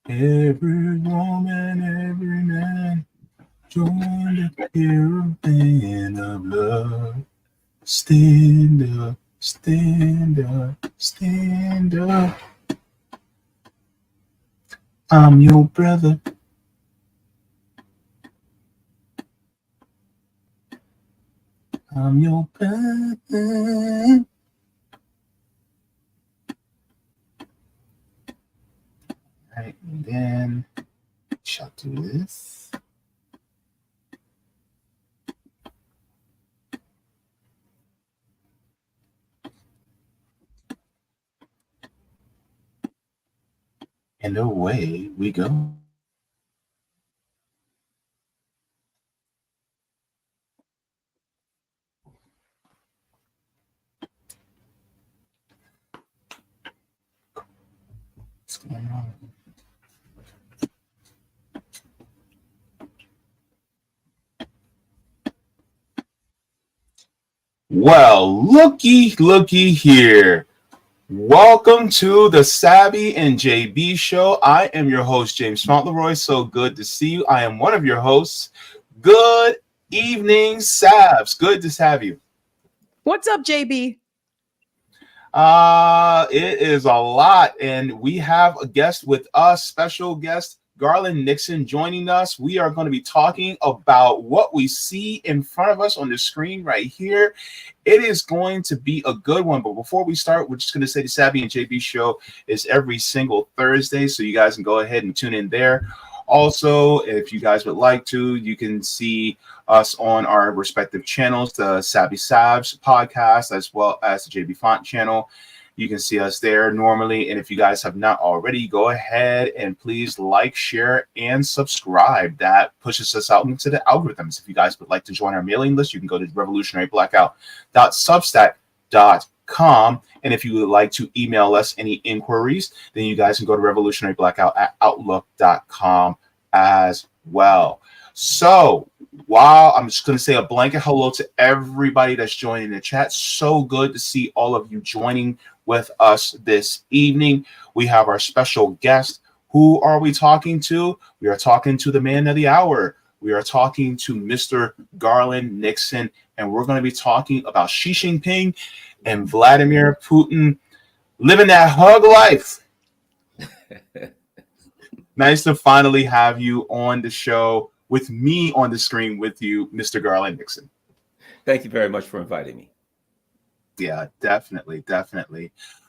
Every woman, every man, join the caravan of love. Stand up, stand up, stand up. I'm your brother. I'm your brother. Right, and then shall do this. And away we go. What's going on? Well, looky here. Welcome to the Sabby and Jaybe show. I am your host, James Fauntleroy. So good to see you. I am one of your hosts. Good evening, Sabs. Good to have you. What's up, Jaybe? It is a lot, and we have a guest with us, special guest Garland Nixon joining us. We are going to be talking about what we see in front of us on the screen right here. It is going to be a good one, but before we start, we're just going to say the Sabby and Jaybe show is every single Thursday, so you guys can go ahead and tune in there. Also, if you guys would like to, you can see us on our respective channels, the Sabby Sabs podcast, as well as the Jaybe Font channel. You can see us there normally. And if you guys have not already, go ahead and please like, share, and subscribe. That pushes us out into the algorithms. If you guys would like to join our mailing list, you can go to revolutionaryblackout.substack.com. And if you would like to email us any inquiries, then you guys can go to revolutionaryblackout@outlook.com as well. So while I'm just going to say a blanket hello to everybody that's joining the chat. So good to see all of you joining with us this evening. We have our special guest. Who are we talking to? We are talking to the man of the hour. We are talking to Mr. Garland Nixon, and we're going to be talking about Xi Jinping and Vladimir Putin living that hug life. Nice to finally have you on the show with me on the screen with you, Mr. Garland Nixon. Thank you very much for inviting me. Yeah, definitely.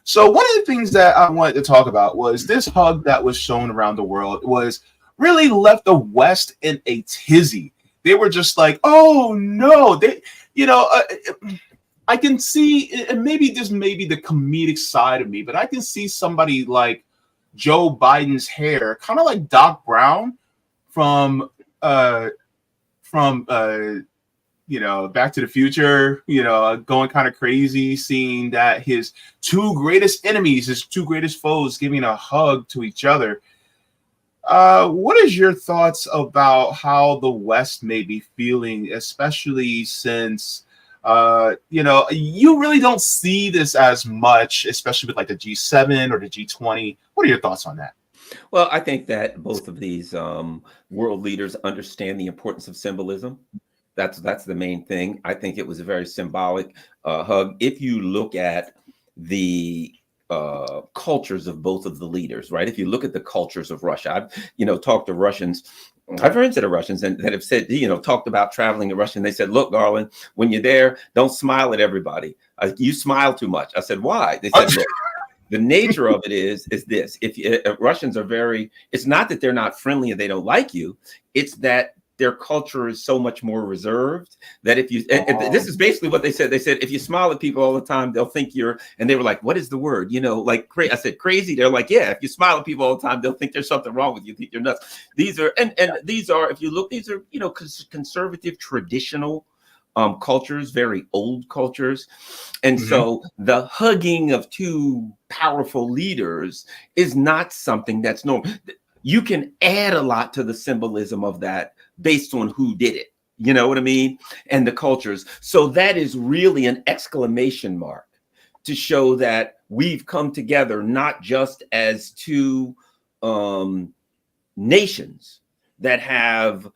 So one of the things that I wanted to talk about was this hug that was shown around the world was really left the West in a tizzy. They were just like, oh no, I can see, and maybe this may be the comedic side of me, but I can see somebody like Joe Biden's hair, kind of like Doc Brown from Back to the Future, going kind of crazy, seeing that his two greatest enemies, his two greatest foes, giving a hug to each other. What is your thoughts about how the West may be feeling, especially since, you really don't see this as much, especially with like the G7 or the G20. What are your thoughts on that? Well, I think that both of these world leaders understand the importance of symbolism. That's the main thing. I think it was a very symbolic hug. If you look at the cultures of both of the leaders, right? If you look at the cultures of Russia, I've talked to Russians. I've run into the Russians and that have said, talked about traveling to Russia. And they said, look, Garland, when you're there, don't smile at everybody. You smile too much. I said, why? They said, look, the nature of it is this. If Russians are it's not that they're not friendly and they don't like you. It's that their culture is so much more reserved that if this is basically what they said. They said, if you smile at people all the time, they'll think and they were like, what is the word? I said, crazy. They're like, yeah, if you smile at people all the time, they'll think there's something wrong with you. Think you're nuts. These are, if you look, these are, conservative, traditional cultures, very old cultures. And so the hugging of two powerful leaders is not something that's normal. You can add a lot to the symbolism of that based on who did it. You know what I mean? And the cultures. So that is really an exclamation mark to show that we've come together, not just as two nations that have,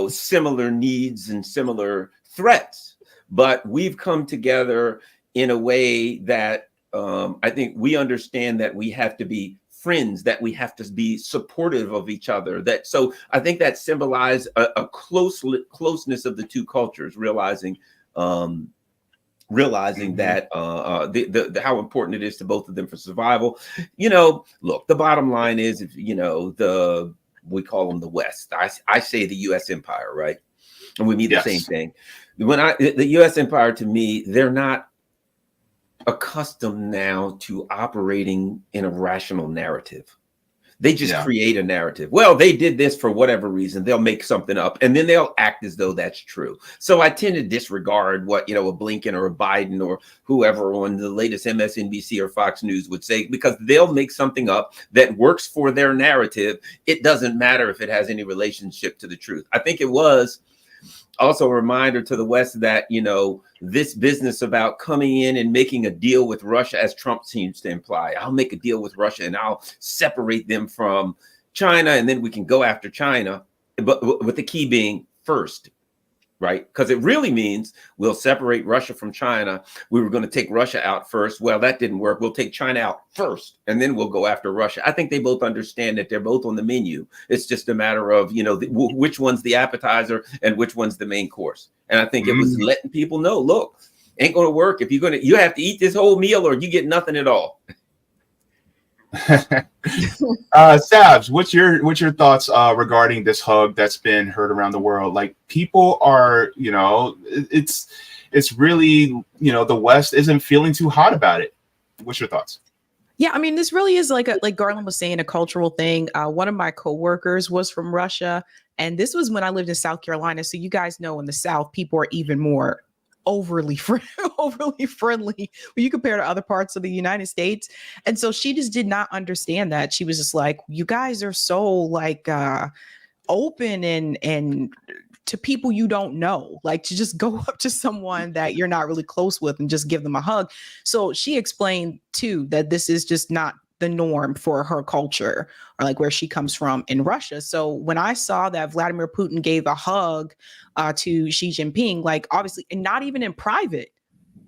similar needs and similar threats, but we've come together in a way that I think we understand that we have to be friends, that we have to be supportive of each other. So I think that symbolized a closeness of the two cultures, realizing that how important it is to both of them for survival. Look, the bottom line is, if we call them the West. I say the U.S. empire, right? And we mean the same thing. The U.S. empire, to me, they're not accustomed now to operating in a rational narrative. They just create a narrative. Well, they did this for whatever reason. They'll make something up and then they'll act as though that's true. So I tend to disregard what, a Blinken or a Biden or whoever on the latest MSNBC or Fox News would say, because they'll make something up that works for their narrative. It doesn't matter if it has any relationship to the truth. I think it was also a reminder to the West that, this business about coming in and making a deal with Russia, as Trump seems to imply, I'll make a deal with Russia and I'll separate them from China and then we can go after China. But with the key being first, right? Because it really means we'll separate Russia from China. We were going to take Russia out first. Well, that didn't work. We'll take China out first, and then we'll go after Russia. I think they both understand that they're both on the menu. It's just a matter of, which one's the appetizer and which one's the main course. And I think it was letting people know, look, ain't going to work. If you have to eat this whole meal or you get nothing at all. Sabs, what's your thoughts regarding this hug that's been heard around the world? Like, people are, it's really, the West isn't feeling too hot about it. What's your thoughts? Yeah, I mean, this really is like Garland was saying, a cultural thing. One of my coworkers was from Russia, and this was when I lived in South Carolina. So you guys know, in the South, people are even more overly friendly when you compare to other parts of the United States. And so she just did not understand that. She was just like, you guys are so open and to people you don't know, like to just go up to someone that you're not really close with and just give them a hug. So she explained too that this is just not the norm for her culture, or like where she comes from in Russia. So when I saw that Vladimir Putin gave a hug to Xi Jinping, like obviously, and not even in private,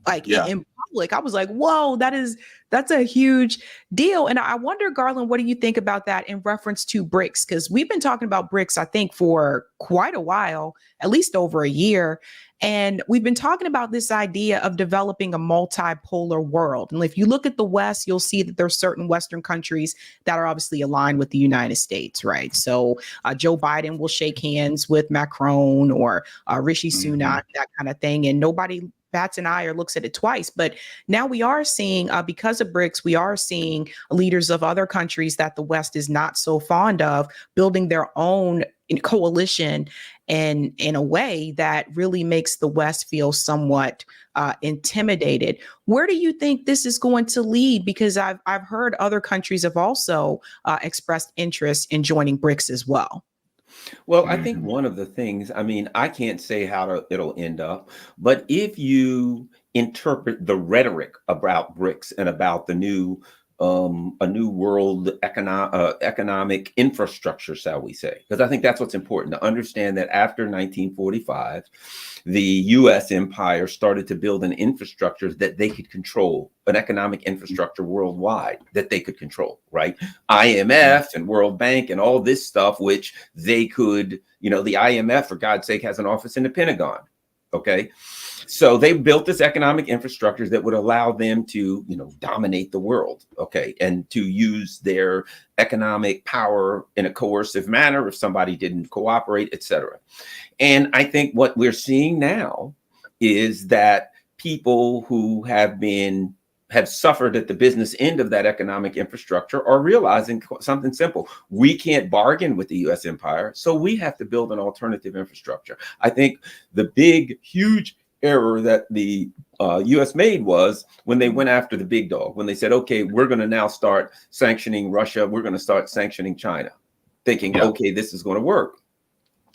like in public, I was like, whoa, that's a huge deal. And I wonder, Garland, what do you think about that in reference to BRICS? Because we've been talking about BRICS, I think, for quite a while, at least over a year. And we've been talking about this idea of developing a multipolar world. And if you look at the West, you'll see that there's certain Western countries that are obviously aligned with the United States, right? So Joe Biden will shake hands with Macron or Rishi Sunak, that kind of thing. And nobody bats an eye or looks at it twice. But now we are seeing, because of BRICS, we are seeing leaders of other countries that the West is not so fond of building their own coalition, and in a way that really makes the West feel somewhat intimidated. Where do you think this is going to lead? Because I've heard other countries have also expressed interest in joining BRICS as well. Well, I think one of the things, I mean, I can't say how it'll end up, but if you interpret the rhetoric about BRICS and about the new a new world economic infrastructure, shall we say? Because I think that's what's important to understand, that after 1945, the U.S. empire started to build an infrastructure that they could control, an economic infrastructure worldwide that they could control, right? IMF and World Bank and all this stuff, which they could, the IMF, for God's sake, has an office in the Pentagon. Okay. So they built this economic infrastructure that would allow them to, dominate the world. Okay. And to use their economic power in a coercive manner if somebody didn't cooperate, et cetera. And I think what we're seeing now is that people who have suffered at the business end of that economic infrastructure are realizing something simple. We can't bargain with the U.S. empire, so we have to build an alternative infrastructure. I think the big, huge error that the U.S. made was when they went after the big dog, when they said, okay, we're going to now start sanctioning Russia, we're going to start sanctioning China, thinking, okay, this is going to work.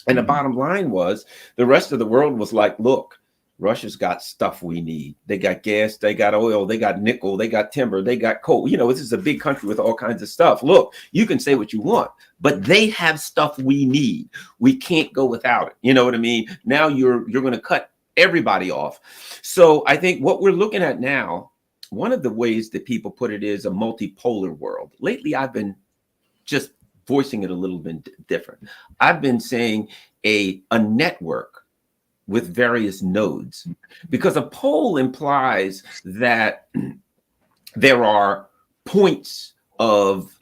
And the bottom line was the rest of the world was like, look, Russia's got stuff we need. They got gas, they got oil, they got nickel, they got timber, they got coal. You know, this is a big country with all kinds of stuff. Look, you can say what you want, but they have stuff we need. We can't go without it. You know what I mean? Now you're going to cut everybody off. So I think what we're looking at now, one of the ways that people put it is a multipolar world. Lately, I've been just voicing it a little bit different. I've been saying a network with various nodes, because a pole implies that there are points of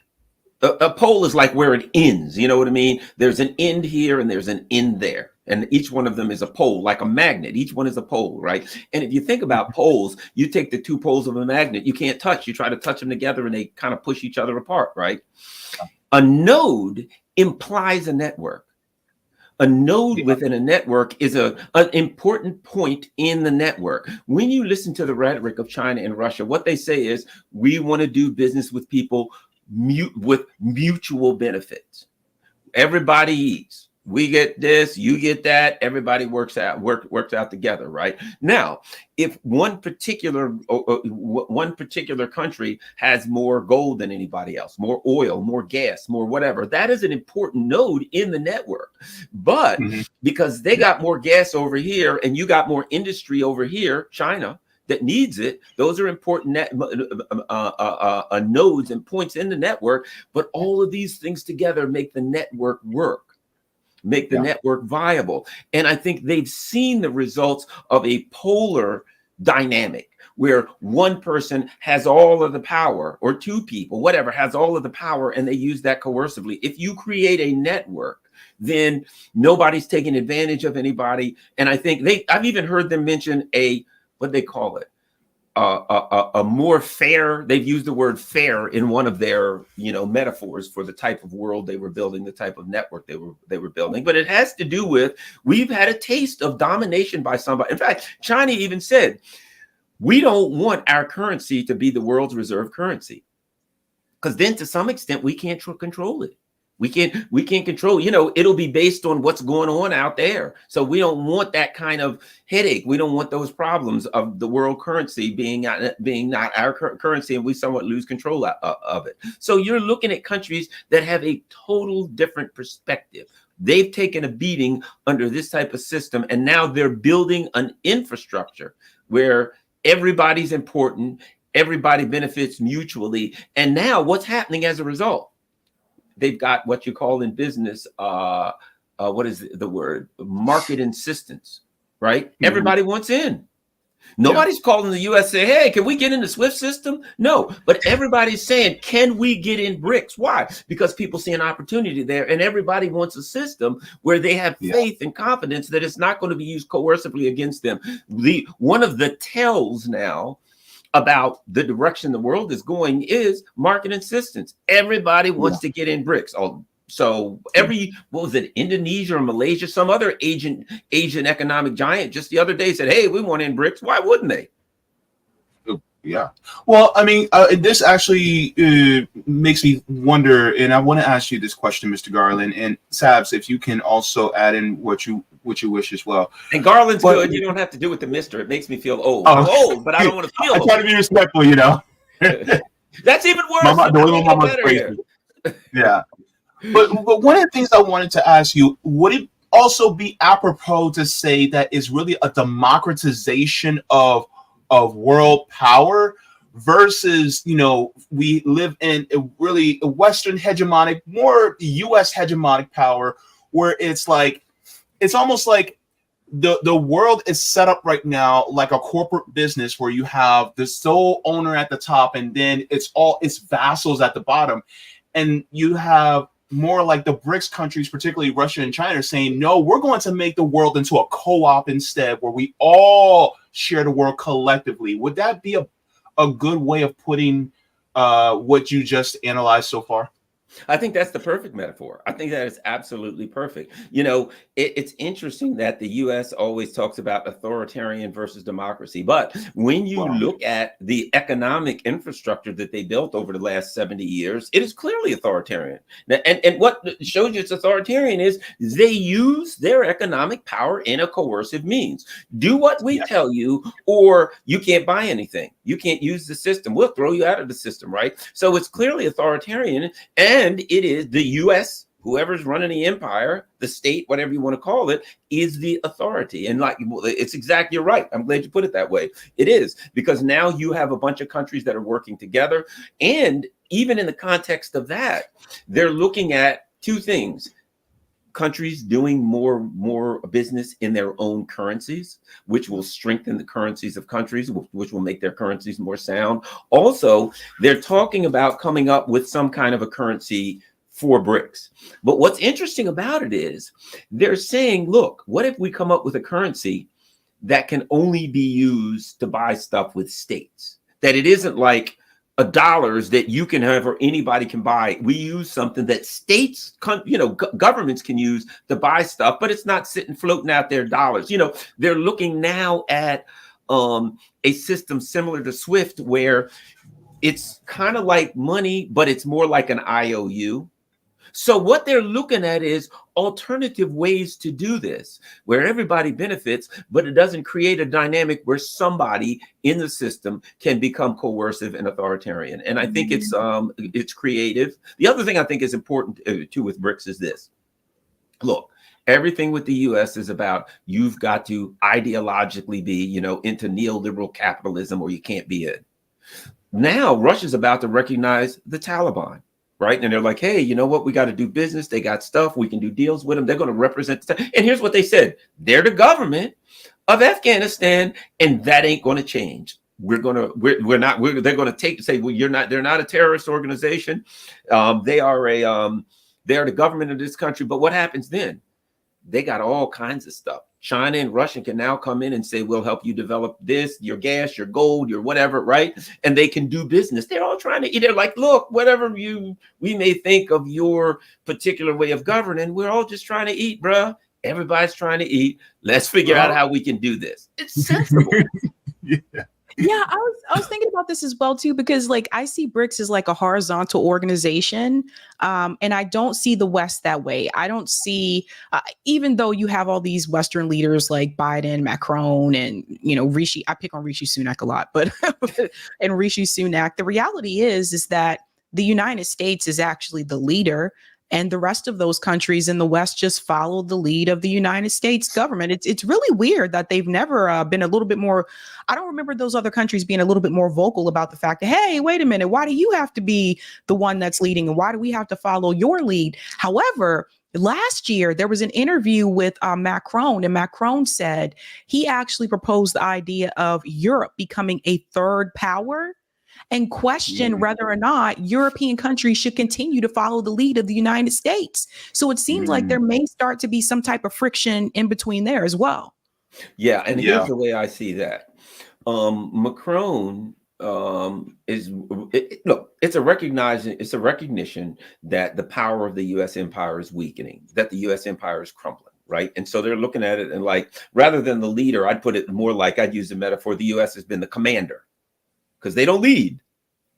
a pole is like where it ends. You know what I mean? There's an end here and there's an end there. And each one of them is a pole, like a magnet. Each one is a pole, right? And if you think about poles, you take the two poles of a magnet, you can't touch. You try to touch them together and they kind of push each other apart, right? A node implies a network. A node within a network is an important point in the network. When you listen to the rhetoric of China and Russia, what they say is, we want to do business with people with mutual benefits. Everybody eats. We get this, you get that. Everybody works out together, right? Now, if one particular country has more gold than anybody else, more oil, more gas, more whatever, that is an important node in the network. But because they got more gas over here and you got more industry over here, China, that needs it, those are important nodes and points in the network. But all of these things together make the network work. Make the network viable. And I think they've seen the results of a polar dynamic where one person has all of the power, or two people, whatever, has all of the power, and they use that coercively. If you create a network, then nobody's taking advantage of anybody. And I think I've even heard them mention what they call it, a more fair, they've used the word fair in one of their, metaphors for the type of world they were building, the type of network they were building. But it has to do with, we've had a taste of domination by somebody. In fact, China even said, we don't want our currency to be the world's reserve currency, because then to some extent we can't control it. We can't control, it'll be based on what's going on out there. So we don't want that kind of headache. We don't want those problems of the world currency being not our currency, and we somewhat lose control of it. So you're looking at countries that have a total different perspective. They've taken a beating under this type of system, and now they're building an infrastructure where everybody's important, everybody benefits mutually. And now what's happening as a result? They've got what you call in business, what is the word? Market insistence, right? Everybody wants in. Nobody's calling the U.S. say, hey, can we get in the SWIFT system? No, but everybody's saying, can we get in BRICS? Why? Because people see an opportunity there, and everybody wants a system where they have faith and confidence that it's not going to be used coercively against them. One of the tells now about the direction the world is going is market insistence. Everybody wants to get in BRICS. So what was it, Indonesia or Malaysia, some other Asian economic giant just the other day said, hey, we want in BRICS. Why wouldn't they? Yeah. Well, I mean, this actually makes me wonder, and I want to ask you this question, Mr. Garland, and Sabs, if you can also add in what you wish as well. And Garland's good. You don't have to do it to Mr. It makes me feel old. I'm old, but I don't want to feel old. I try to be respectful, That's even worse. Yeah. But one of the things I wanted to ask you, would it also be apropos to say that it's really a democratization of world power versus, we live in a really Western hegemonic, more US hegemonic power, where it's almost like the world is set up right now like a corporate business where you have the sole owner at the top and then it's vassals at the bottom. And you have more like the BRICS countries, particularly Russia and China, saying, no, we're going to make the world into a co-op instead, where we all share the world collectively. Would that be a good way of putting what you just analyzed so far? I think that's the perfect metaphor. I think that is absolutely perfect. You know, it's interesting that the US always talks about authoritarian versus democracy. But when you Wow. look at the economic infrastructure that they built over the last 70 years, it is clearly authoritarian. And what shows you it's authoritarian is they use their economic power in a coercive means. Do what we Yes. tell you, or you can't buy anything. You can't use the system. We'll throw you out of the system, right? So it's clearly authoritarian. And it is the US, whoever's running the empire, the state, whatever you want to call it, is the authority. And like, it's exactly, you're right. I'm glad you put it that way. It is, because now you have a bunch of countries that are working together. And even in the context of that, they're looking at two things. Countries doing more business in their own currencies, which will strengthen the currencies of countries, which will make their currencies more sound. Also, they're talking about coming up with some kind of a currency for BRICS. But what's interesting about it is they're saying, look, what if we come up with a currency that can only be used to buy stuff with states? That it isn't like dollars that you can have or anybody can buy. We use something that states, governments can use to buy stuff, but it's not sitting floating out there dollars. You know, they're looking now at a system similar to SWIFT, where it's kind of like money, but it's more like an IOU. So what they're looking at is alternative ways to do this, where everybody benefits, but it doesn't create a dynamic where somebody in the system can become coercive and authoritarian. And I think it's creative. The other thing I think is important too with BRICS is this. Look, everything with the US is about, you've got to ideologically be, into neoliberal capitalism, or you can't be in. Now Russia's about to recognize the Taliban. Right. And they're like, hey, you know what? We got to do business. They got stuff. We can do deals with them. They're going to represent. And here's what they said. They're the government of Afghanistan, and that ain't going to change. They're going to say, well, they're not a terrorist organization. They are the government of this country. But what happens then? They got all kinds of stuff. China and Russia can now come in and say, we'll help you develop this, your gas, your gold, your whatever, right? And they can do business. They're all trying to eat. They're like, look, whatever we may think of your particular way of governing, we're all just trying to eat, bruh. Everybody's trying to eat. Let's figure out how we can do this. It's sensible. Yeah. Yeah, I was thinking about this as well too, because like I see BRICS as like a horizontal organization, and I don't see the West that way. I don't see, even though you have all these Western leaders like Biden, Macron, and Rishi. I pick on Rishi Sunak a lot, but and Rishi Sunak. The reality is that the United States is actually the leader. And the rest of those countries in the West just follow the lead of the United States government. It's really weird that they've never been a little bit more. I don't remember those other countries being a little bit more vocal about the fact that, hey, wait a minute, why do you have to be the one that's leading? And why do we have to follow your lead? However, last year, there was an interview with Macron, and Macron said he actually proposed the idea of Europe becoming a third power, and question whether or not European countries should continue to follow the lead of the United States. So it seems like there may start to be some type of friction in between there as well. Yeah, and here's the way I see that. Macron it's a recognition that the power of the U.S. empire is weakening, that the U.S. empire is crumbling. Right. And so they're looking at it and like, rather than the leader, I'd put it more like, I'd use the metaphor, the U.S. has been the commander. Because they don't lead.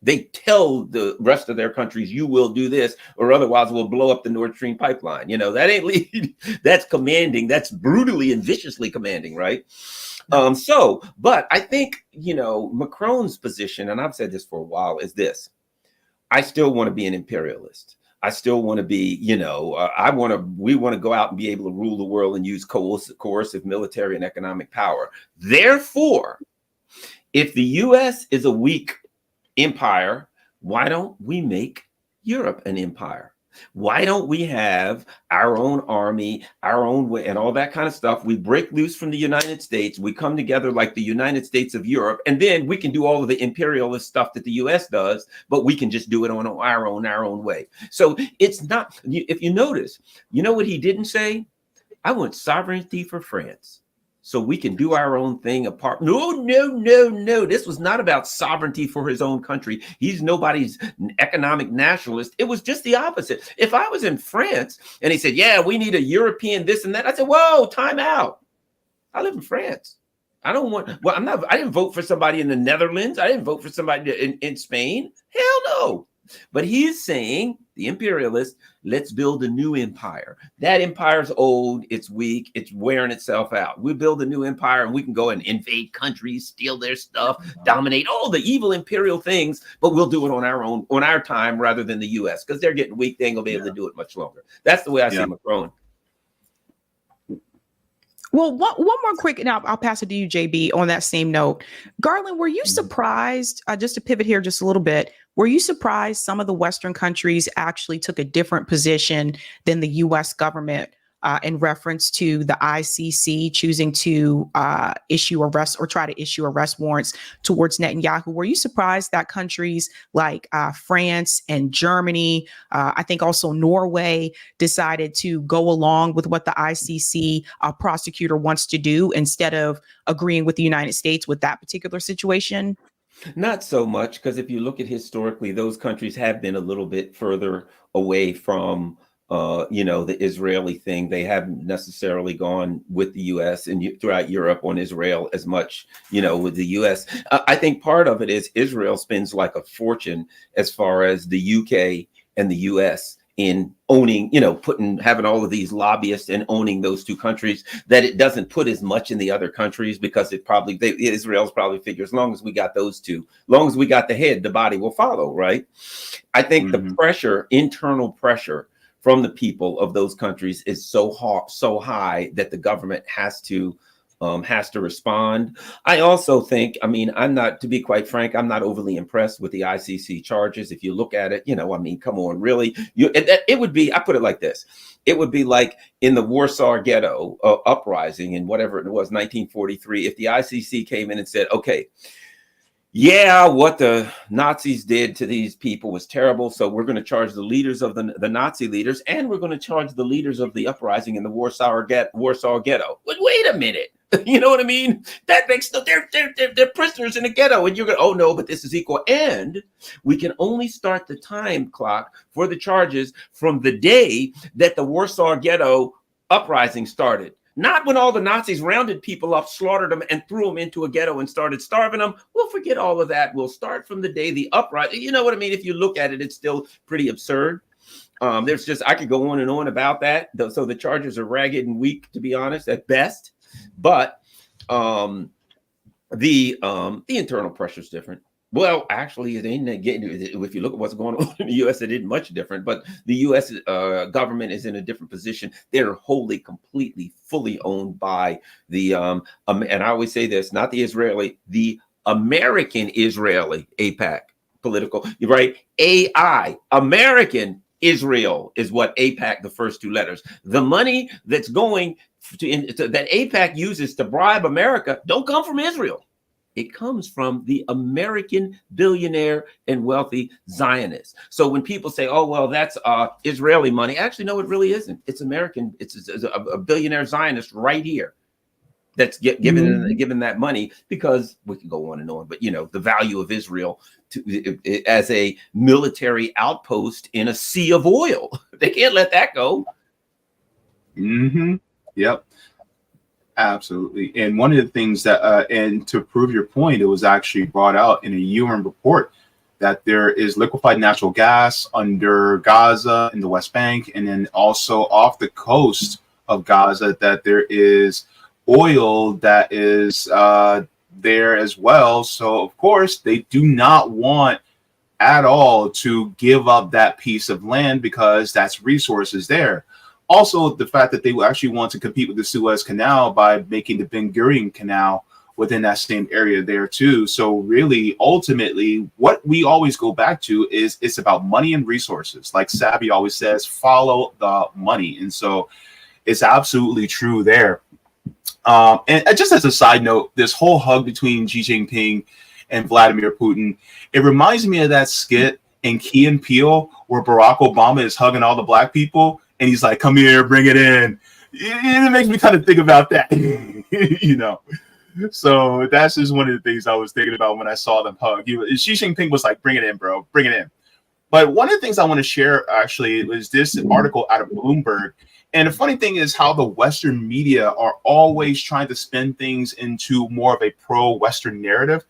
They tell the rest of their countries, you will do this, or otherwise we'll blow up the Nord Stream pipeline. That ain't lead. That's commanding. That's brutally and viciously commanding, right? But I think, Macron's position, and I've said this for a while, is this. I still want to be an imperialist. I still want to be, we want to go out and be able to rule the world and use coercive military and economic power. Therefore, if the U.S. is a weak empire, why don't we make Europe an empire? Why don't we have our own army, our own way, and all that kind of stuff? We break loose from the United States. We come together like the United States of Europe, and then we can do all of the imperialist stuff that the U.S. does, but we can just do it on our own way. So it's not, if you notice, what he didn't say? I want sovereignty for France. so we can do our own thing apart. No, no, no, no. This was not about sovereignty for his own country. He's nobody's economic nationalist. It was just the opposite. If I was in France and he said, yeah, we need a European this and that, I said, whoa, time out. I live in France. I don't want, well, I didn't vote for somebody in the Netherlands. I didn't vote for somebody in Spain. Hell no. But he's saying, the imperialist, let's build a new empire. That empire's old, it's weak, it's wearing itself out. We build a new empire and we can go and invade countries, steal their stuff, dominate all the evil imperial things, but we'll do it on our own, on our time rather than the US, because they're getting weak. They ain't gonna be able to do it much longer. That's the way I see Macron. Well, one more quick, and I'll pass it to you, JB, on that same note. Garland, were you surprised, just to pivot here just a little bit, were you surprised some of the Western countries actually took a different position than the U.S. government in reference to the ICC choosing to issue arrest or try to issue arrest warrants towards Netanyahu? Were you surprised that countries like France and Germany, I think also Norway, decided to go along with what the ICC prosecutor wants to do instead of agreeing with the United States with that particular situation? Not so much, because if you look at historically, those countries have been a little bit further away from the Israeli thing. They haven't necessarily gone with the U.S. and throughout Europe on Israel as much, with the U.S. I think part of it is Israel spends like a fortune as far as the U.K. and the U.S. in owning, having all of these lobbyists and owning those two countries, that it doesn't put as much in the other countries, because Israel's probably figure, as long as we got those two, as long as we got the head, the body will follow, right? I think the pressure, internal pressure from the people of those countries is so high that the government has to respond. I also think, to be quite frank, I'm not overly impressed with the ICC charges. If you look at it, come on, really? It would be, I put it like this. It would be like in the Warsaw Ghetto uprising in whatever it was, 1943, if the ICC came in and said, okay, yeah, what the Nazis did to these people was terrible, so we're going to charge the leaders of the Nazi leaders, and we're going to charge the leaders of the uprising in the Warsaw Ghetto. But wait a minute. You know what I mean? That makes they're prisoners in a ghetto, and you're going, oh no, but this is equal. And we can only start the time clock for the charges from the day that the Warsaw Ghetto uprising started. Not when all the Nazis rounded people up, slaughtered them, and threw them into a ghetto and started starving them. We'll forget all of that. We'll start from the day the uprising. You know what I mean? If you look at it, it's still pretty absurd. I could go on and on about that. So the charges are ragged and weak, to be honest, at best. But the internal pressure is different. Well, actually, if you look at what's going on in the U.S., it isn't much different. But the U.S. Government is in a different position. They're wholly, completely, fully owned by the and I always say this, not the Israeli, the American Israeli AIPAC political, right? AI, American Israel is what AIPAC, the first two letters. The money that's going that AIPAC uses to bribe America don't come from Israel. It comes from the American billionaire and wealthy Zionists. So when people say, oh, well, that's Israeli money, actually, no, it really isn't. It's American. It's a billionaire Zionist right here that's given that money, because we can go on and on. But, the value of Israel as a military outpost in a sea of oil, they can't let that go. Yep. Absolutely. And one of the things that, and to prove your point, it was actually brought out in a UN report that there is liquefied natural gas under Gaza in the West Bank, and then also off the coast of Gaza, that there is oil that is there as well. So, of course, they do not want at all to give up that piece of land, because that's resources there. Also, the fact that they actually want to compete with the Suez Canal by making the Ben Gurion Canal within that same area there too. So really, ultimately, what we always go back to is it's about money and resources. Like Sabby always says, follow the money. And so it's absolutely true there. And just as a side note, this whole hug between Xi Jinping and Vladimir Putin, it reminds me of that skit in Key and Peele where Barack Obama is hugging all the black people. And he's like, come here, bring it in. it makes me kind of think about that, you know. So that's just one of the things I was thinking about when I saw them hug. Xi Jinping was like, "Bring it in, bro, bring it in." But one of the things I want to share actually is this article out of Bloomberg. And the funny thing is how the Western media are always trying to spin things into more of a pro-Western narrative.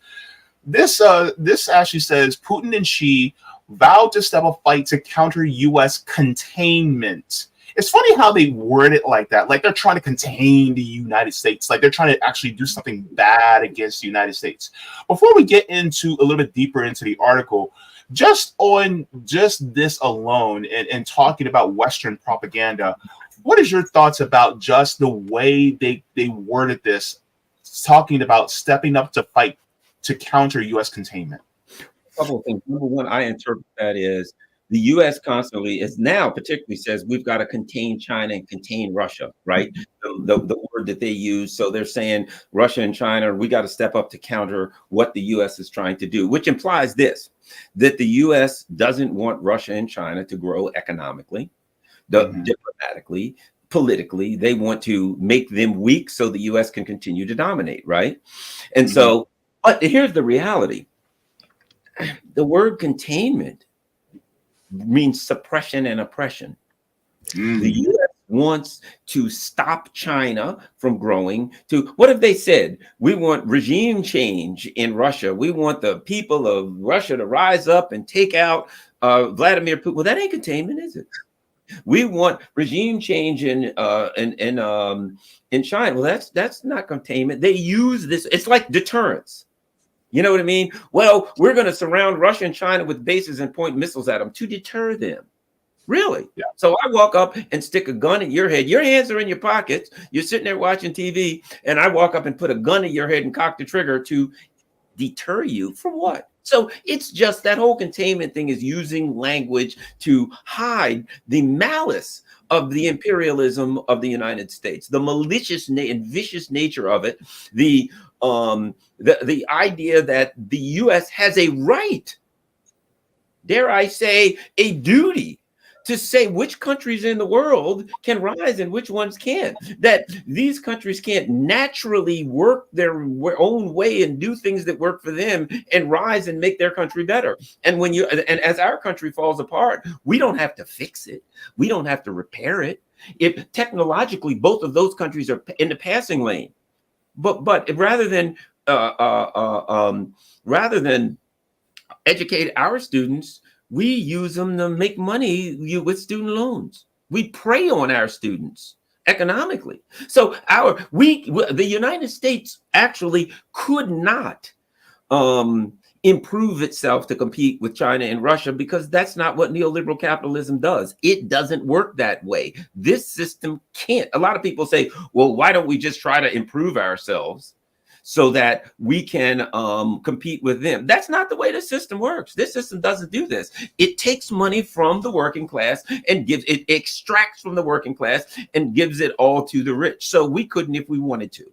This actually says Putin and Xi vowed to step up fight to counter U.S. containment. It's funny how they word it like that, like they're trying to contain the United States, like they're trying to actually do something bad against the United States. Before we get into a little bit deeper into the article, just on just this alone and talking about Western propaganda, what is your thoughts about just the way they worded this, talking about stepping up to fight to counter U.S. containment? A couple of things. Number one, I interpret that is the U.S. constantly is now particularly says we've got to contain China and contain Russia, right? The word that they use. So they're saying Russia and China, we got to step up to counter what the U.S. is trying to do, which implies this, that the U.S. doesn't want Russia and China to grow economically, diplomatically, politically. They want to make them weak so the U.S. can continue to dominate, right? And so, but here's the reality. The word containment means suppression and oppression. The U.S. wants to stop China from growing to, what have they said? We want regime change in Russia. We want the people of Russia to rise up and take out Vladimir Putin. Well, that ain't containment, is it? We want regime change in China. Well, that's not containment. They use this. It's like deterrence. You know what I mean? Well, we're going to surround Russia and China with bases and point missiles at them to deter them. Really? Yeah. So I walk up and stick a gun in your head. Your hands are in your pockets. You're sitting there watching TV, and I walk up and put a gun in your head and cock the trigger to deter you from what? So it's just that whole containment thing is using language to hide the malice of the imperialism of the United States, the malicious and vicious nature of it, the idea that the U.S. has a right, dare I say, a duty to say which countries in the world can rise and which ones can't, that these countries can't naturally work their own way and do things that work for them and rise and make their country better. And as our country falls apart, we don't have to fix it. We don't have to repair it. If technologically both of those countries are in the passing lane, but rather than educate our students, we use them to make money with student loans. We prey on our students economically. So the United States actually could not improve itself to compete with China and Russia, because that's not what neoliberal capitalism does. It doesn't work that way. This system can't. A lot of people say, well, why don't we just try to improve ourselves so that we can compete with them? That's not the way the system works. This system doesn't do this. It takes money from the working class and extracts from the working class and gives it all to the rich. So we couldn't if we wanted to.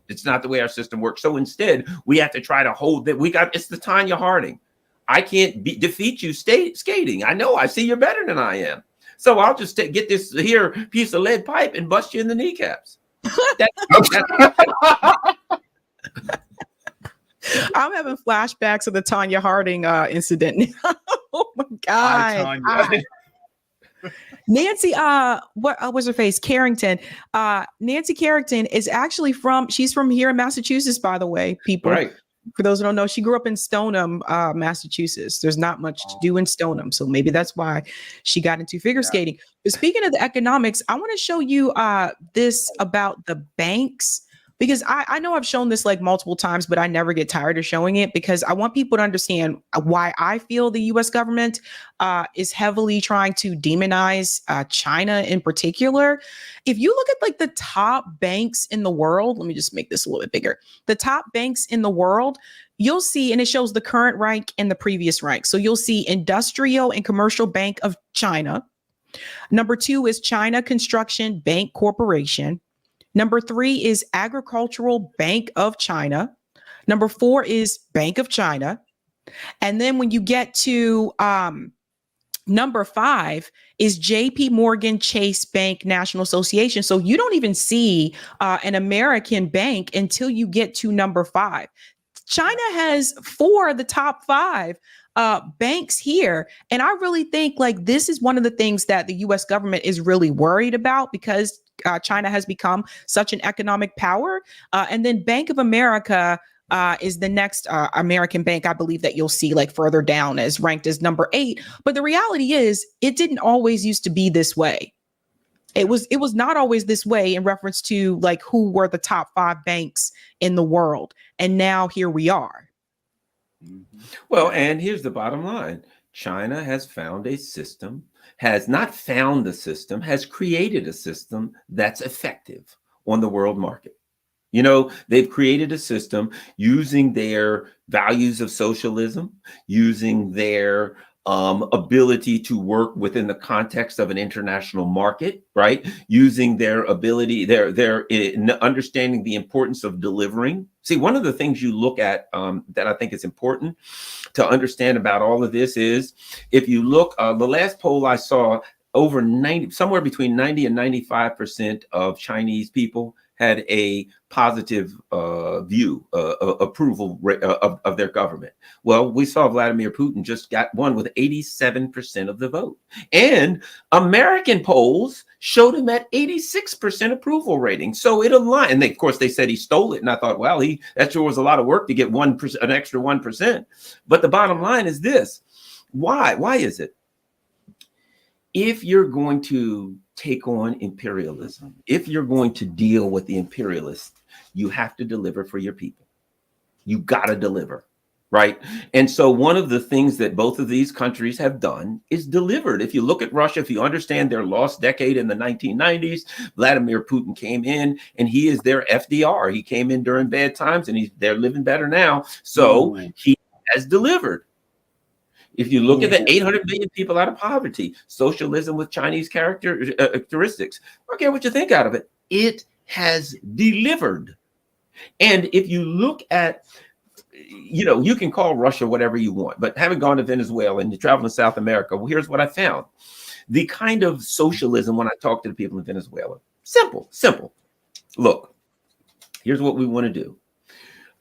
It's not the way our system works. So instead, we have to try to hold that. It's the Tanya Harding. I can't defeat you skating. I know. I see you're better than I am. So I'll just get this here piece of lead pipe and bust you in the kneecaps. I'm having flashbacks of the Tanya Harding incident. Oh my God. Nancy, what was her face? Carrington. Nancy Carrington is actually she's from here in Massachusetts, by the way, people. Right. For those who don't know, she grew up in Stoneham, Massachusetts. There's not much to do in Stoneham, so maybe that's why she got into figure skating. But speaking of the economics, I want to show you this about the banks, because I know I've shown this like multiple times, but I never get tired of showing it, because I want people to understand why I feel the U.S. government is heavily trying to demonize China in particular. If you look at like the top banks in the world, let me just make this a little bit bigger. The top banks in the world, you'll see, and it shows the current rank and the previous rank. So you'll see Industrial and Commercial Bank of China. Number 2 is China Construction Bank Corporation. Number 3 is Agricultural Bank of China. Number 4 is Bank of China. And then when you get to Number 5 is JP Morgan Chase Bank National Association. So you don't even see an American bank until you get to number 5. China has 4 of the top 5 banks here. And I really think like this is one of the things that the US government is really worried about, because China has become such an economic power. And then Bank of America is the next American bank, I believe, that you'll see like further down as ranked as number 8. But the reality is it didn't always used to be this way. It was not always this way in reference to like who were the top 5 banks in the world. And now here we are. Well, and here's the bottom line. China has found a system, has not found the system, has created a system that's effective on the world market. You know, they've created a system using their values of socialism, using their ability to work within the context of an international market, right? Using their ability, their understanding the importance of delivering. See, one of the things you look at that I think is important to understand about all of this is, if you look, the last poll I saw, over 90, somewhere between 90 and 95% of Chinese people had a positive view, approval of their government. Well, we saw Vladimir Putin just won with 87% of the vote. And American polls showed him at 86% approval rating. So it aligned. And of course, they said he stole it. And I thought, well, that sure was a lot of work to get 1%, an extra 1%. But the bottom line is this. Why? Why is it? If you're going to take on imperialism, if you're going to deal with the imperialists, you have to deliver for your people. You got to deliver, right? And so one of the things that both of these countries have done is delivered. If you look at Russia, if you understand their lost decade in the 1990s, Vladimir Putin came in and he is their FDR. He came in during bad times and they're living better now. So he has delivered. If you look at the 800 million people out of poverty, socialism with Chinese characteristics, I don't care what you think out of it, it has delivered. And if you look at, you know, you can call Russia whatever you want, but having gone to Venezuela and traveling to South America, well, here's what I found. The kind of socialism, when I talk to the people in Venezuela, simple. Look, here's what we want to do.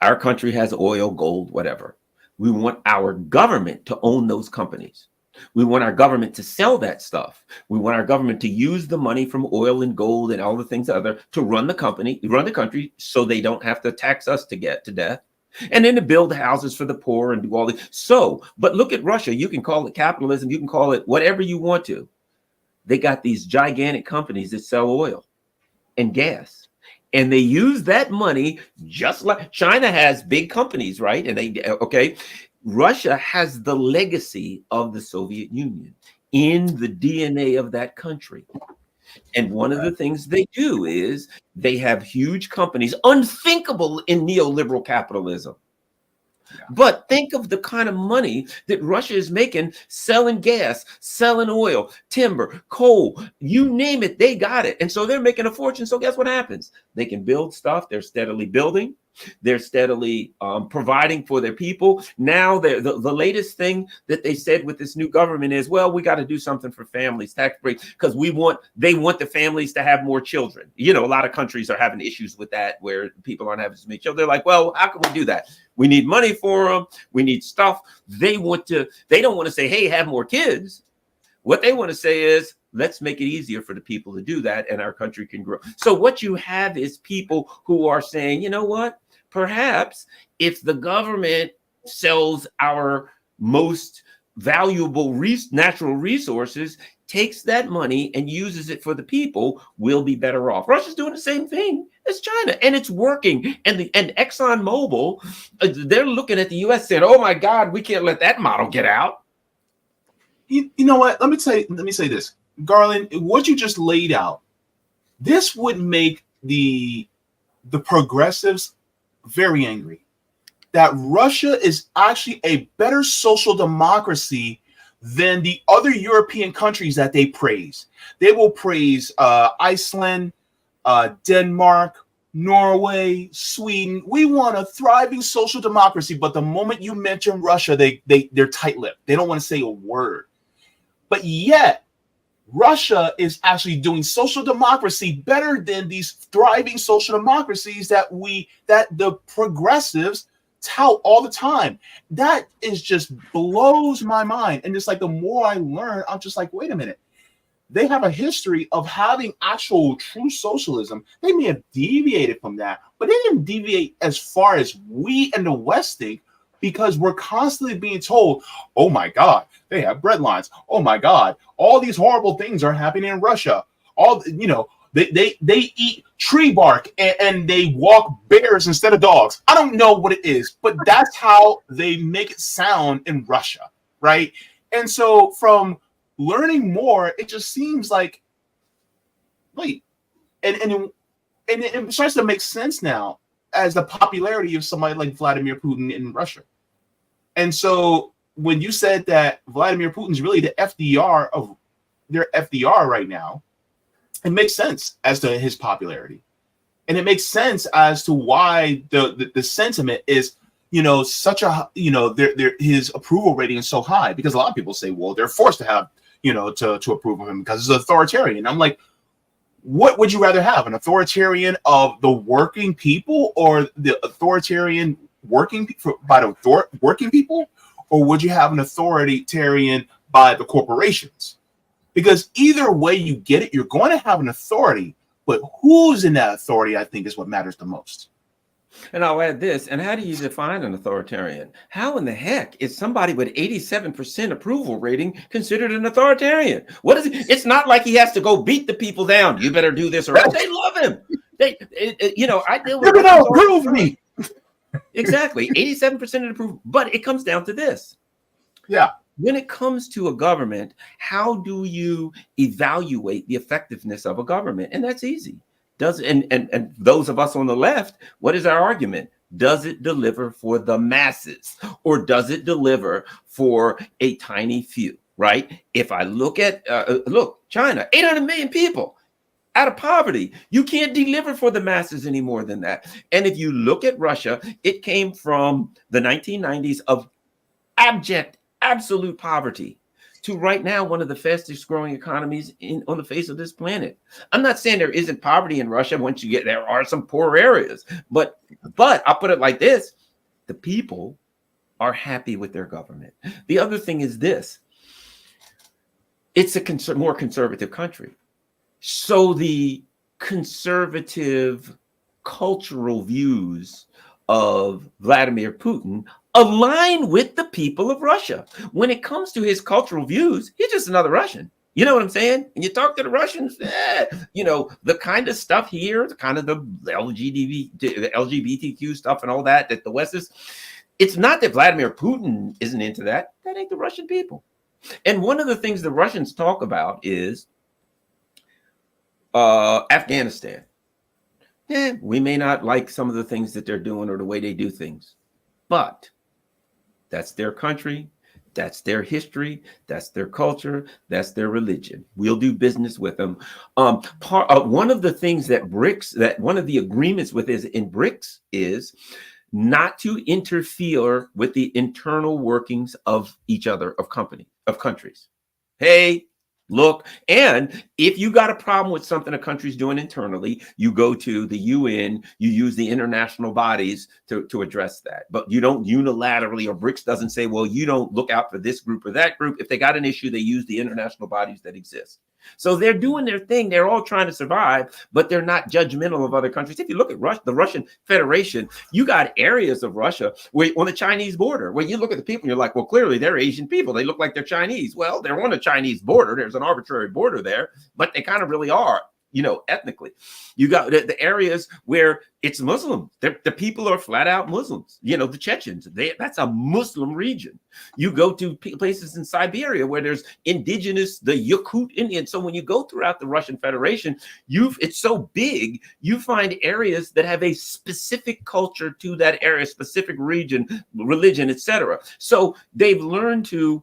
Our country has oil, gold, whatever. We want our government to own those companies. We want our government to sell that stuff. We want our government to use the money from oil and gold and all the things other to run the country so they don't have to tax us to get to death. And then to build houses for the poor and do all this. So, but look at Russia. You can call it capitalism. You can call it whatever you want to. They got these gigantic companies that sell oil and gas. And they use that money just like China has big companies, right? And Russia has the legacy of the Soviet Union in the DNA of that country. And one of the things they do is they have huge companies, unthinkable in neoliberal capitalism. Yeah. But think of the kind of money that Russia is making selling gas, selling oil, timber, coal, you name it, they got it. And so they're making a fortune. So guess what happens? They can build stuff. They're steadily building. They're steadily providing for their people. Now, the latest thing that they said with this new government is, well, we got to do something for families, tax breaks, because they want the families to have more children. You know, a lot of countries are having issues with that where people aren't having as many children. They're like, well, how can we do that? We need money for them. We need stuff. They don't want to say, hey, have more kids. What they want to say is, let's make it easier for the people to do that and our country can grow. So what you have is people who are saying, you know what? Perhaps if the government sells our most valuable natural resources, takes that money and uses it for the people, we'll be better off. Russia's doing the same thing as China, and it's working. And ExxonMobil, they're looking at the U.S. saying, oh my God, we can't let that model get out. You know what? Let me say this, Garland. What you just laid out, this would make the progressives very angry. That Russia is actually a better social democracy than the other European countries that they praise. They will praise Iceland, Denmark, Norway, Sweden. We want a thriving social democracy, but the moment you mention Russia, they're tight-lipped. They don't want to say a word. But yet, Russia is actually doing social democracy better than these thriving social democracies that the progressives tout all the time. That is just blows my mind. And it's like the more I learn, I'm just like, wait a minute. They have a history of having actual true socialism. They may have deviated from that, but they didn't deviate as far as we in the West think, because we're constantly being told, oh my God, they have bread lines. Oh my God, all these horrible things are happening in Russia. All, you know, they eat tree bark and they walk bears instead of dogs. I don't know what it is, but that's how they make it sound in Russia, right? And so from learning more, it just seems like, wait, and it starts to make sense now as the popularity of somebody like Vladimir Putin in Russia. And so when you said that Vladimir Putin's really the FDR of their FDR right now, it makes sense as to his popularity. And it makes sense as to why the sentiment is, you know, such a, you know, his approval rating is so high, because a lot of people say, well, they're forced to have, you know, to approve of him because he's authoritarian. I'm like, what would you rather have, an authoritarian of the working people or the authoritarian working people, or would you have an authoritarian by the corporations? Because either way you get it, you're going to have an authority, but who's in that authority, I think, is what matters the most. And I'll add this. And how do you define an authoritarian? How in the heck is somebody with 87% approval rating considered an authoritarian? What is it? It's not like he has to go beat the people down. You better do this or else. They love him. You know, I deal with. You're gonna approve me. Exactly. 87% of approval. But it comes down to this. Yeah. When it comes to a government, how do you evaluate the effectiveness of a government? And that's easy. And those of us on the left, what is our argument? Does it deliver for the masses, or does it deliver for a tiny few, right? If I look at, China, 800 million people out of poverty. You can't deliver for the masses any more than that. And if you look at Russia, it came from the 1990s of abject, absolute poverty to right now one of the fastest growing economies on the face of this planet. I'm not saying there isn't poverty in Russia. Once you get there, are some poor areas, but I'll put it like this: the people are happy with their government. The other thing is this: it's a more conservative country. So the conservative cultural views of Vladimir Putin align with the people of Russia. When it comes to his cultural views, he's just another Russian. You know what I'm saying? And you talk to the Russians, you know, the kind of stuff here, the kind of the LGBTQ stuff and all that the West is, it's not that Vladimir Putin isn't into that. That ain't the Russian people. And one of the things the Russians talk about is Afghanistan. We may not like some of the things that they're doing or the way they do things, but that's their country, that's their history, that's their culture, that's their religion. We'll do business with them. One of the things that one of the agreements in BRICS is not to interfere with the internal workings of each other, of countries. Hey, look, and if you got a problem with something a country's doing internally, you go to the UN, you use the international bodies to address that. But you don't unilaterally, or BRICS doesn't say, well, you don't look out for this group or that group. If they got an issue, they use the international bodies that exist. So they're doing their thing. They're all trying to survive, but they're not judgmental of other countries. If you look at the Russian Federation, you got areas of Russia where on the Chinese border, where you look at the people and you're like, well, clearly they're Asian people. They look like they're Chinese. Well, they're on a Chinese border. There's an arbitrary border there, but they kind of really are, you know, ethnically. You got the areas where it's Muslim. The people are flat out Muslims. You know, the Chechens, that's a Muslim region. You go to places in Siberia where there's indigenous, the Yakut Indians. So when you go throughout the Russian Federation, it's so big, you find areas that have a specific culture to that area, specific region, religion, etc. So they've learned to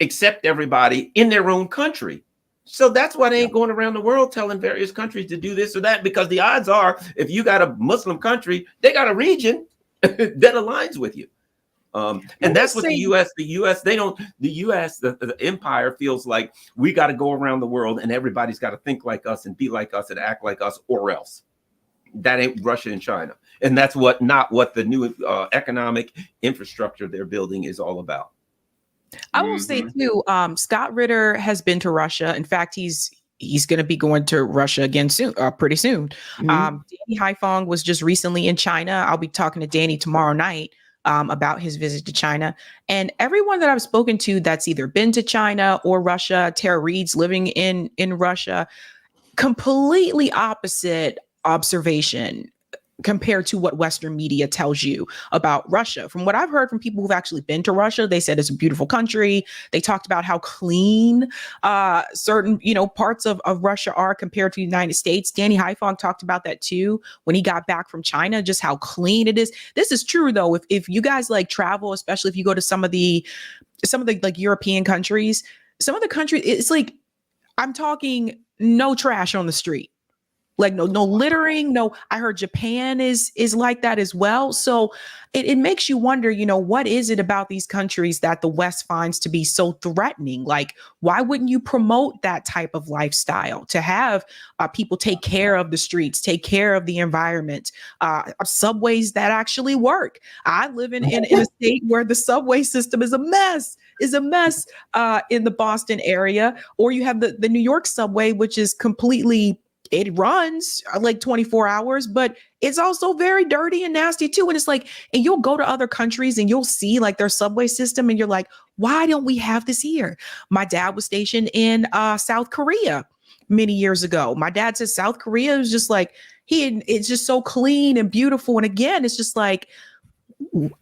accept everybody in their own country. So that's why they ain't going around the world telling various countries to do this or that, because the odds are, if you got a Muslim country, they got a region that aligns with you. And that's what the U.S. The empire feels like we got to go around the world and everybody's got to think like us and be like us and act like us, or else. That ain't Russia and China. And that's not what the new economic infrastructure they're building is all about. I will say too, Scott Ritter has been to Russia. In fact, he's going to be going to Russia again soon, pretty soon. Danny Haifong was just recently in China. I'll be talking to Danny tomorrow night about his visit to China. And everyone that I've spoken to that's either been to China or Russia, Tara Reid's living in Russia, completely opposite observation compared to what Western media tells you about Russia. From what I've heard from people who've actually been to Russia, they said it's a beautiful country. They talked about how clean certain, parts of Russia are compared to the United States. Danny Haifong talked about that too when he got back from China, just how clean it is. This is true though. If you guys like travel, especially if you go to some of the like European countries, some of the countries, it's like, I'm talking no trash on the street. Like no littering, no. I heard Japan is like that as well. So it makes you wonder, what is it about these countries that the West finds to be so threatening? Like, why wouldn't you promote that type of lifestyle to have people take care of the streets, take care of the environment, subways that actually work? I live in a state where the subway system is a mess. In the Boston area, or you have the New York subway, which is completely. It runs like 24 hours, but it's also very dirty and nasty too. And it's like, and you'll go to other countries and you'll see like their subway system and you're like, why don't we have this here? My dad was stationed in South Korea many years ago. My dad says South Korea is just like, it's just so clean and beautiful. And again, it's just like,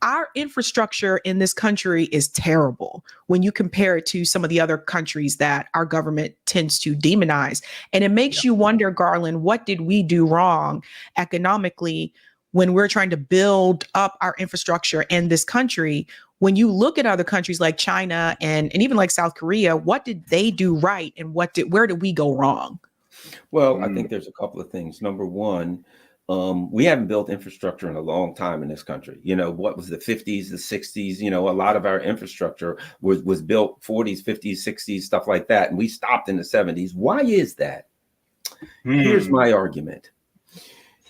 our infrastructure in this country is terrible when you compare it to some of the other countries that our government tends to demonize. And it makes you wonder, Garland, what did we do wrong economically when we're trying to build up our infrastructure in this country? When you look at other countries like China and even like South Korea, what did they do right? And where did we go wrong? Well, I think there's a couple of things. Number one, we haven't built infrastructure in a long time in this country. What was the 50s, the 60s? A lot of our infrastructure was built 40s, 50s, 60s, stuff like that. And we stopped in the 70s. Why is that? Here's my argument.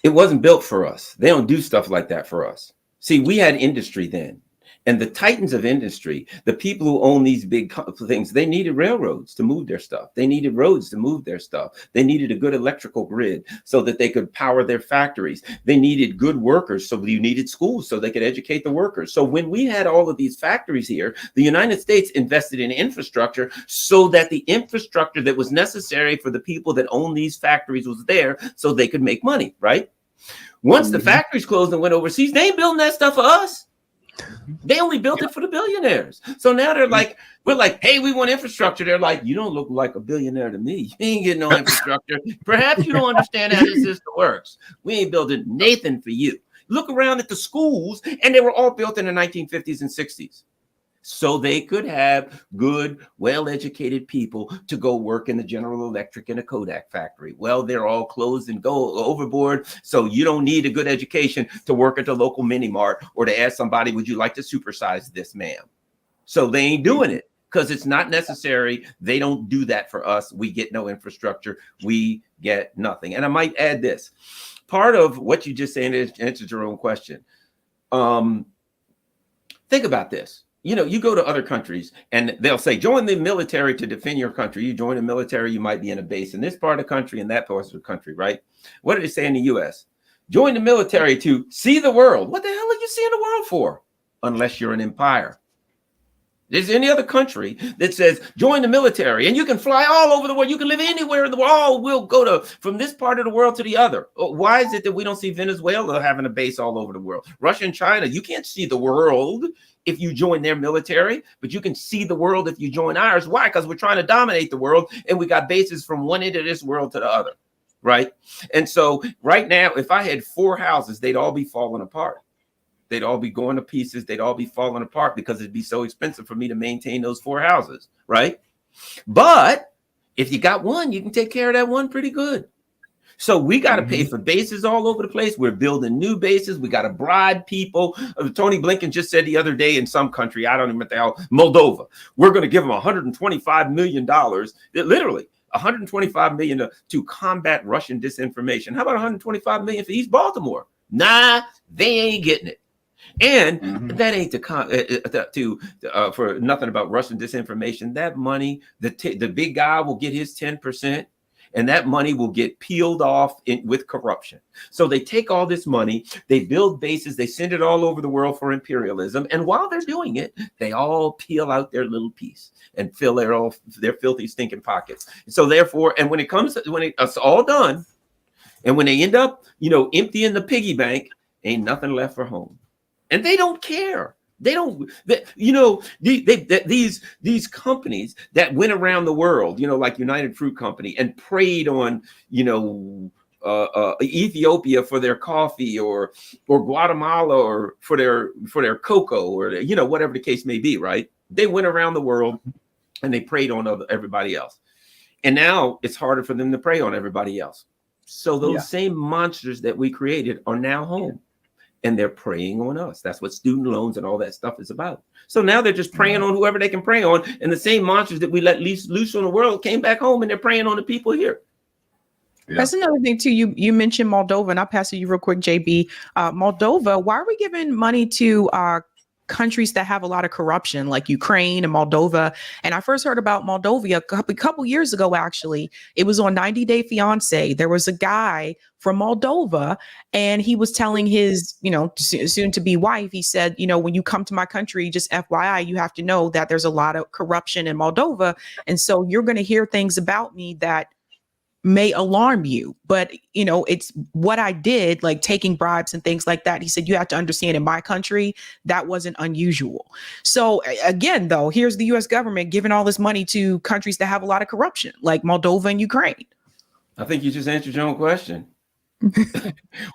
It wasn't built for us. They don't do stuff like that for us. See, we had industry then. And the titans of industry, the people who own these big things, they needed railroads to move their stuff. They needed roads to move their stuff. They needed a good electrical grid so that they could power their factories. They needed good workers. So you needed schools so they could educate the workers. So when we had all of these factories here, the United States invested in infrastructure so that the infrastructure that was necessary for the people that own these factories was there so they could make money, right? Once the factories closed and went overseas, they ain't building that stuff for us. They only built it for the billionaires. So now we're like, hey, we want infrastructure. They're like, you don't look like a billionaire to me. You ain't getting no infrastructure. Perhaps you don't understand how this system works. We ain't building nothing for you. Look around at the schools, and they were all built in the 1950s and 60s. So they could have good, well-educated people to go work in the General Electric and a Kodak factory. Well, they're all closed and go overboard. So you don't need a good education to work at the local mini mart or to ask somebody, would you like to supersize this, ma'am? So they ain't doing it because it's not necessary. They don't do that for us. We get no infrastructure. We get nothing. And I might add this. Part of what you just said answers your own question. Think about this. You go to other countries and they'll say, join the military to defend your country. You join the military, you might be in a base in this part of the country and that part of the country, right? What do they say in the US? Join the military to see the world. What the hell are you seeing the world for? Unless you're an empire. There's any other country that says, join the military and you can fly all over the world. You can live anywhere in the world. Oh, we'll go from this part of the world to the other. Why is it that we don't see Venezuela having a base all over the world? Russia and China, you can't see the world if you join their military, but you can see the world if you join ours. Why? Because we're trying to dominate the world and we got bases from one end of this world to the other, right? And so right now, if I had 4 houses, they'd all be falling apart. They'd all be going to pieces. They'd all be falling apart because it'd be so expensive for me to maintain those 4 houses, right? But if you got one, you can take care of that one pretty good. So we got to pay for bases all over the place. We're building new bases. We got to bribe people. Tony Blinken just said the other day in some country, I don't even know what the hell, Moldova, we're going to give them $125 million, literally $125 million to combat Russian disinformation. How about $125 million for East Baltimore? Nah, they ain't getting it. And that ain't for nothing about Russian disinformation. That money, the big guy will get his 10%, and that money will get peeled off with corruption. So they take all this money, they build bases, they send it all over the world for imperialism. And while they're doing it, they all peel out their little piece and fill their filthy, stinking pockets. So therefore, and when it's all done, and when they end up, emptying the piggy bank, ain't nothing left for home. And they don't care. They don't, these companies that went around the world, like United Fruit Company, and preyed on, Ethiopia for their coffee, or Guatemala or for their cocoa, or whatever the case may be, right? They went around the world and they preyed on everybody else. And now it's harder for them to prey on everybody else. So those same monsters that we created are now home. And they're preying on us. That's what student loans and all that stuff is about. So now they're just preying on whoever they can prey on. And the same monsters that we let loose on the world came back home, and they're preying on the people here. Yeah. That's another thing too. You mentioned Moldova, and I'll pass it to you real quick, JB. Moldova, why are we giving money to countries that have a lot of corruption, like Ukraine and Moldova? And I first heard about Moldova a couple years ago, actually. It was on 90 Day Fiance. There was a guy from Moldova, and he was telling his, soon to be wife, he said, when you come to my country, just FYI, you have to know that there's a lot of corruption in Moldova. And so you're going to hear things about me that may alarm you, but it's what I did, like taking bribes and things like that. He said, you have to understand, in my country, that wasn't unusual. So again, though, here's the US government giving all this money to countries that have a lot of corruption, like Moldova and Ukraine. I think you just answered your own question.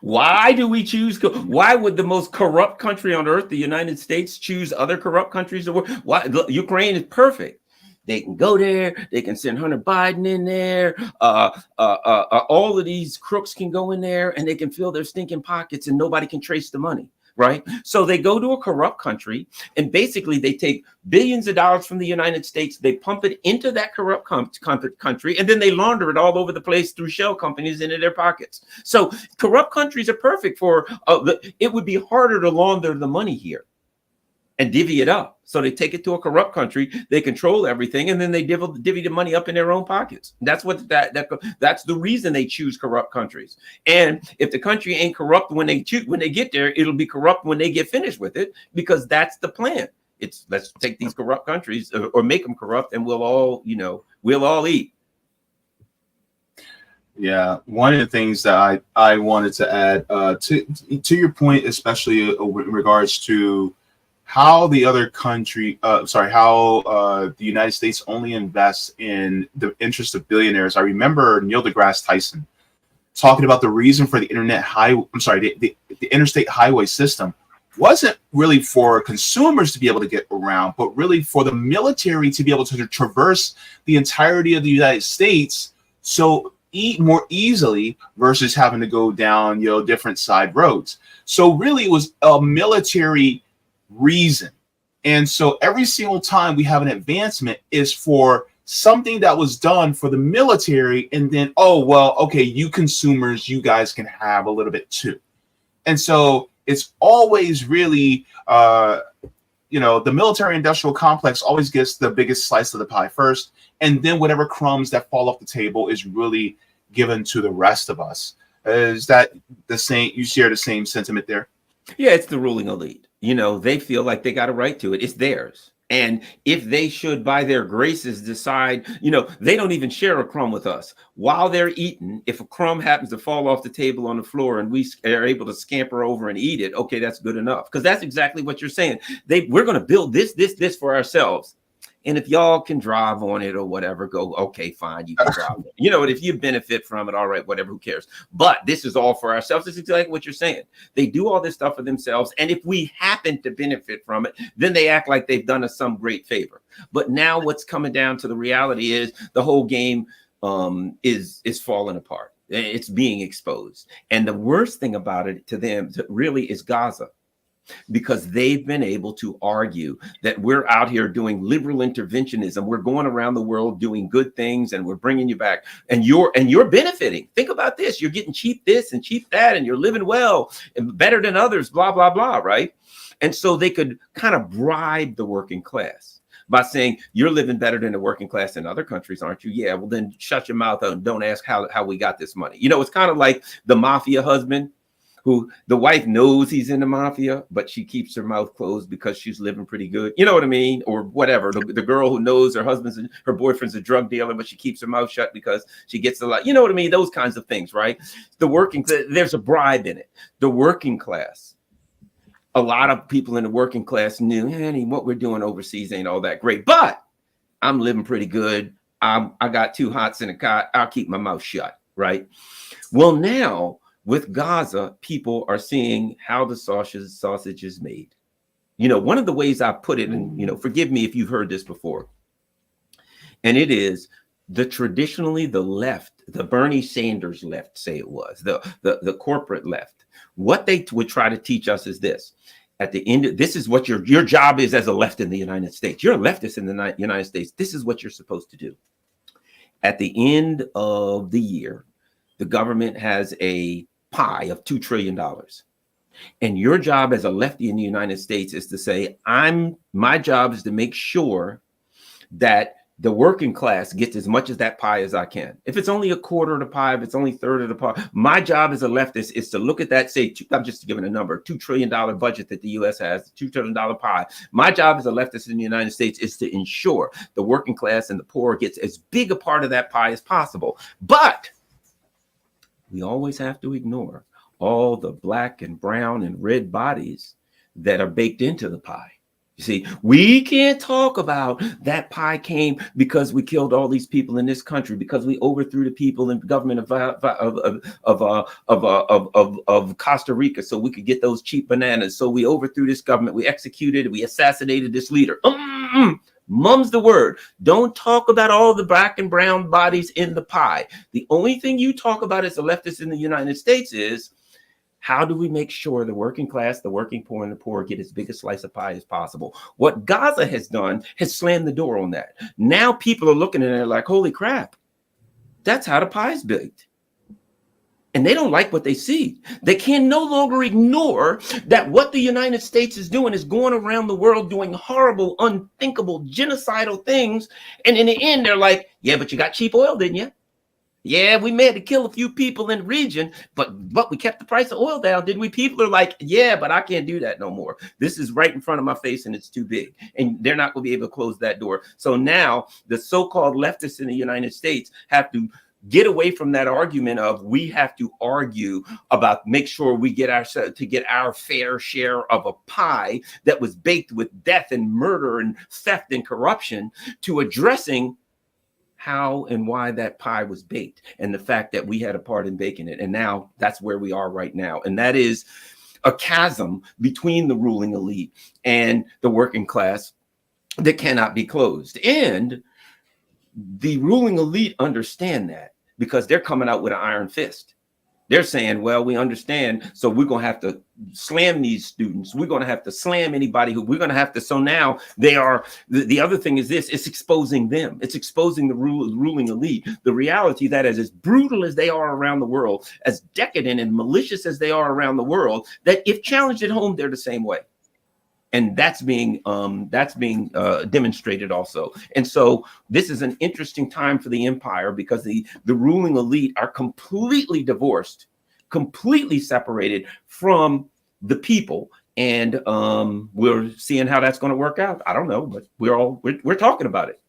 Why do we choose? Why would the most corrupt country on earth, the United States, choose other corrupt countries? Why? Ukraine is perfect. They can go there. They can send Hunter Biden in there. All of these crooks can go in there, and they can fill their stinking pockets, and nobody can trace the money. Right. So they go to a corrupt country, and basically they take billions of dollars from the United States. They pump it into that corrupt country, and then they launder it all over the place through shell companies into their pockets. So corrupt countries are perfect for it would be harder to launder the money here and divvy it up. So they take it to a corrupt country, they control everything, and then they divvy the money up in their own pockets. That's what that's the reason they choose corrupt countries. And if the country ain't corrupt when they get there, it'll be corrupt when they get finished with it, because that's the plan. It's let's take these corrupt countries or make them corrupt, and we'll all eat. Yeah, one of the things that I wanted to add to your point, especially in regards to how the other country, the United States only invests in the interest of billionaires. I remember Neil deGrasse Tyson talking about the reason for the the interstate highway system wasn't really for consumers to be able to get around, but really for the military to be able to traverse the entirety of the United States more easily versus having to go down, different side roads. So really it was a military reason. And so every single time we have an advancement is for something that was done for the military, and then, you consumers, you guys can have a little bit too. And so it's always really, the military industrial complex always gets the biggest slice of the pie first, and then whatever crumbs that fall off the table is really given to the rest of us. Is that the same? You share the same sentiment there? Yeah, it's the ruling elite. They feel like they got a right to it. It's theirs. And if they should, by their graces, decide, they don't even share a crumb with us. While they're eating, if a crumb happens to fall off the table on the floor and we are able to scamper over and eat it, okay, that's good enough. Because that's exactly what you're saying. We're going to build this for ourselves. And if y'all can drive on it or whatever, go, okay, fine, you can drive it. If you benefit from it, all right, whatever, who cares? But this is all for ourselves. This is exactly what you're saying. They do all this stuff for themselves. And if we happen to benefit from it, then they act like they've done us some great favor. But now what's coming down to the reality is the whole game is falling apart. It's being exposed. And the worst thing about it to them really is Gaza, because they've been able to argue that we're out here doing liberal interventionism. We're going around the world doing good things, and we're bringing you back, and you're benefiting. Think about this. You're getting cheap this and cheap that, and you're living well and better than others, blah, blah, blah, right? And so they could kind of bribe the working class by saying, you're living better than the working class in other countries, aren't you? Yeah, well, then shut your mouth and don't ask how we got this money. You know, it's kind of like the mafia husband, who the wife knows he's in the mafia, but she keeps her mouth closed because she's living pretty good. You know what I mean? Or whatever. The girl who knows her boyfriend's a drug dealer, but she keeps her mouth shut because she gets a lot. You know what I mean? Those kinds of things, right? There's a bribe in it. The working class. A lot of people in the working class knew, honey, what we're doing overseas ain't all that great, but I'm living pretty good. I got 2 hots in a cot. I'll keep my mouth shut, right? Well, now, with Gaza, people are seeing how the sausage is made. You know, one of the ways I put it, and, you know, forgive me if you've heard this before, and it is traditionally the left, the Bernie Sanders left, say it was, the corporate left. What they would try to teach us is this. At the end, this is what your job is as a left in the United States. You're a leftist in the United States. This is what you're supposed to do. At the end of the year, the government has a pie of $2 trillion. And your job as a lefty in the United States is to say, my job is to make sure that the working class gets as much of that pie as I can. If it's only a quarter of the pie, if it's only a third of the pie, my job as a leftist is to look at that, say, I'm just giving a number, $2 trillion budget that the US has, $2 trillion pie. My job as a leftist in the United States is to ensure the working class and the poor gets as big a part of that pie as possible. But we always have to ignore all the black and brown and red bodies that are baked into the pie. You see, we can't talk about that pie came because we killed all these people in this country, because we overthrew the people in the government of Costa Rica so we could get those cheap bananas. So we overthrew this government, we executed, we assassinated this leader. Mum's the word. Don't talk about all the black and brown bodies in the pie. The only thing you talk about as a leftist in the United States is, how do we make sure the working class, the working poor, and the poor get as big a slice of pie as possible? What Gaza has done has slammed the door on that. Now people are looking at it like, holy crap, that's how the pie's baked. And they don't like what they see. They can no longer ignore that what the United States is doing is going around the world doing horrible, unthinkable, genocidal things. And in the end, they're like, yeah, but you got cheap oil, didn't you? Yeah, we may have to kill a few people in the region, but we kept the price of oil down, didn't we? People are like, yeah, but I can't do that no more. This is right in front of my face and it's too big. And they're not going to be able to close that door. So now the so-called leftists in the United States have to get away from that argument of we have to argue about make sure we get our fair share of a pie that was baked with death and murder and theft and corruption, to addressing how and why that pie was baked and the fact that we had a part in baking it. And now that's where we are right now. And that is a chasm between the ruling elite and the working class that cannot be closed. And the ruling elite understand that because they're coming out with an iron fist. They're saying, well, we understand, so we're going to have to slam these students. We're going to have to slam anybody who we're going to have to. So now they are, the other thing is this, it's exposing them. It's exposing the ruling elite. The reality that is as brutal as they are around the world, as decadent and malicious as they are around the world, that if challenged at home, they're the same way. And that's being demonstrated also. And so this is an interesting time for the empire because the ruling elite are completely divorced, completely separated from the people. And we're seeing how that's going to work out. I don't know, but we're talking about it.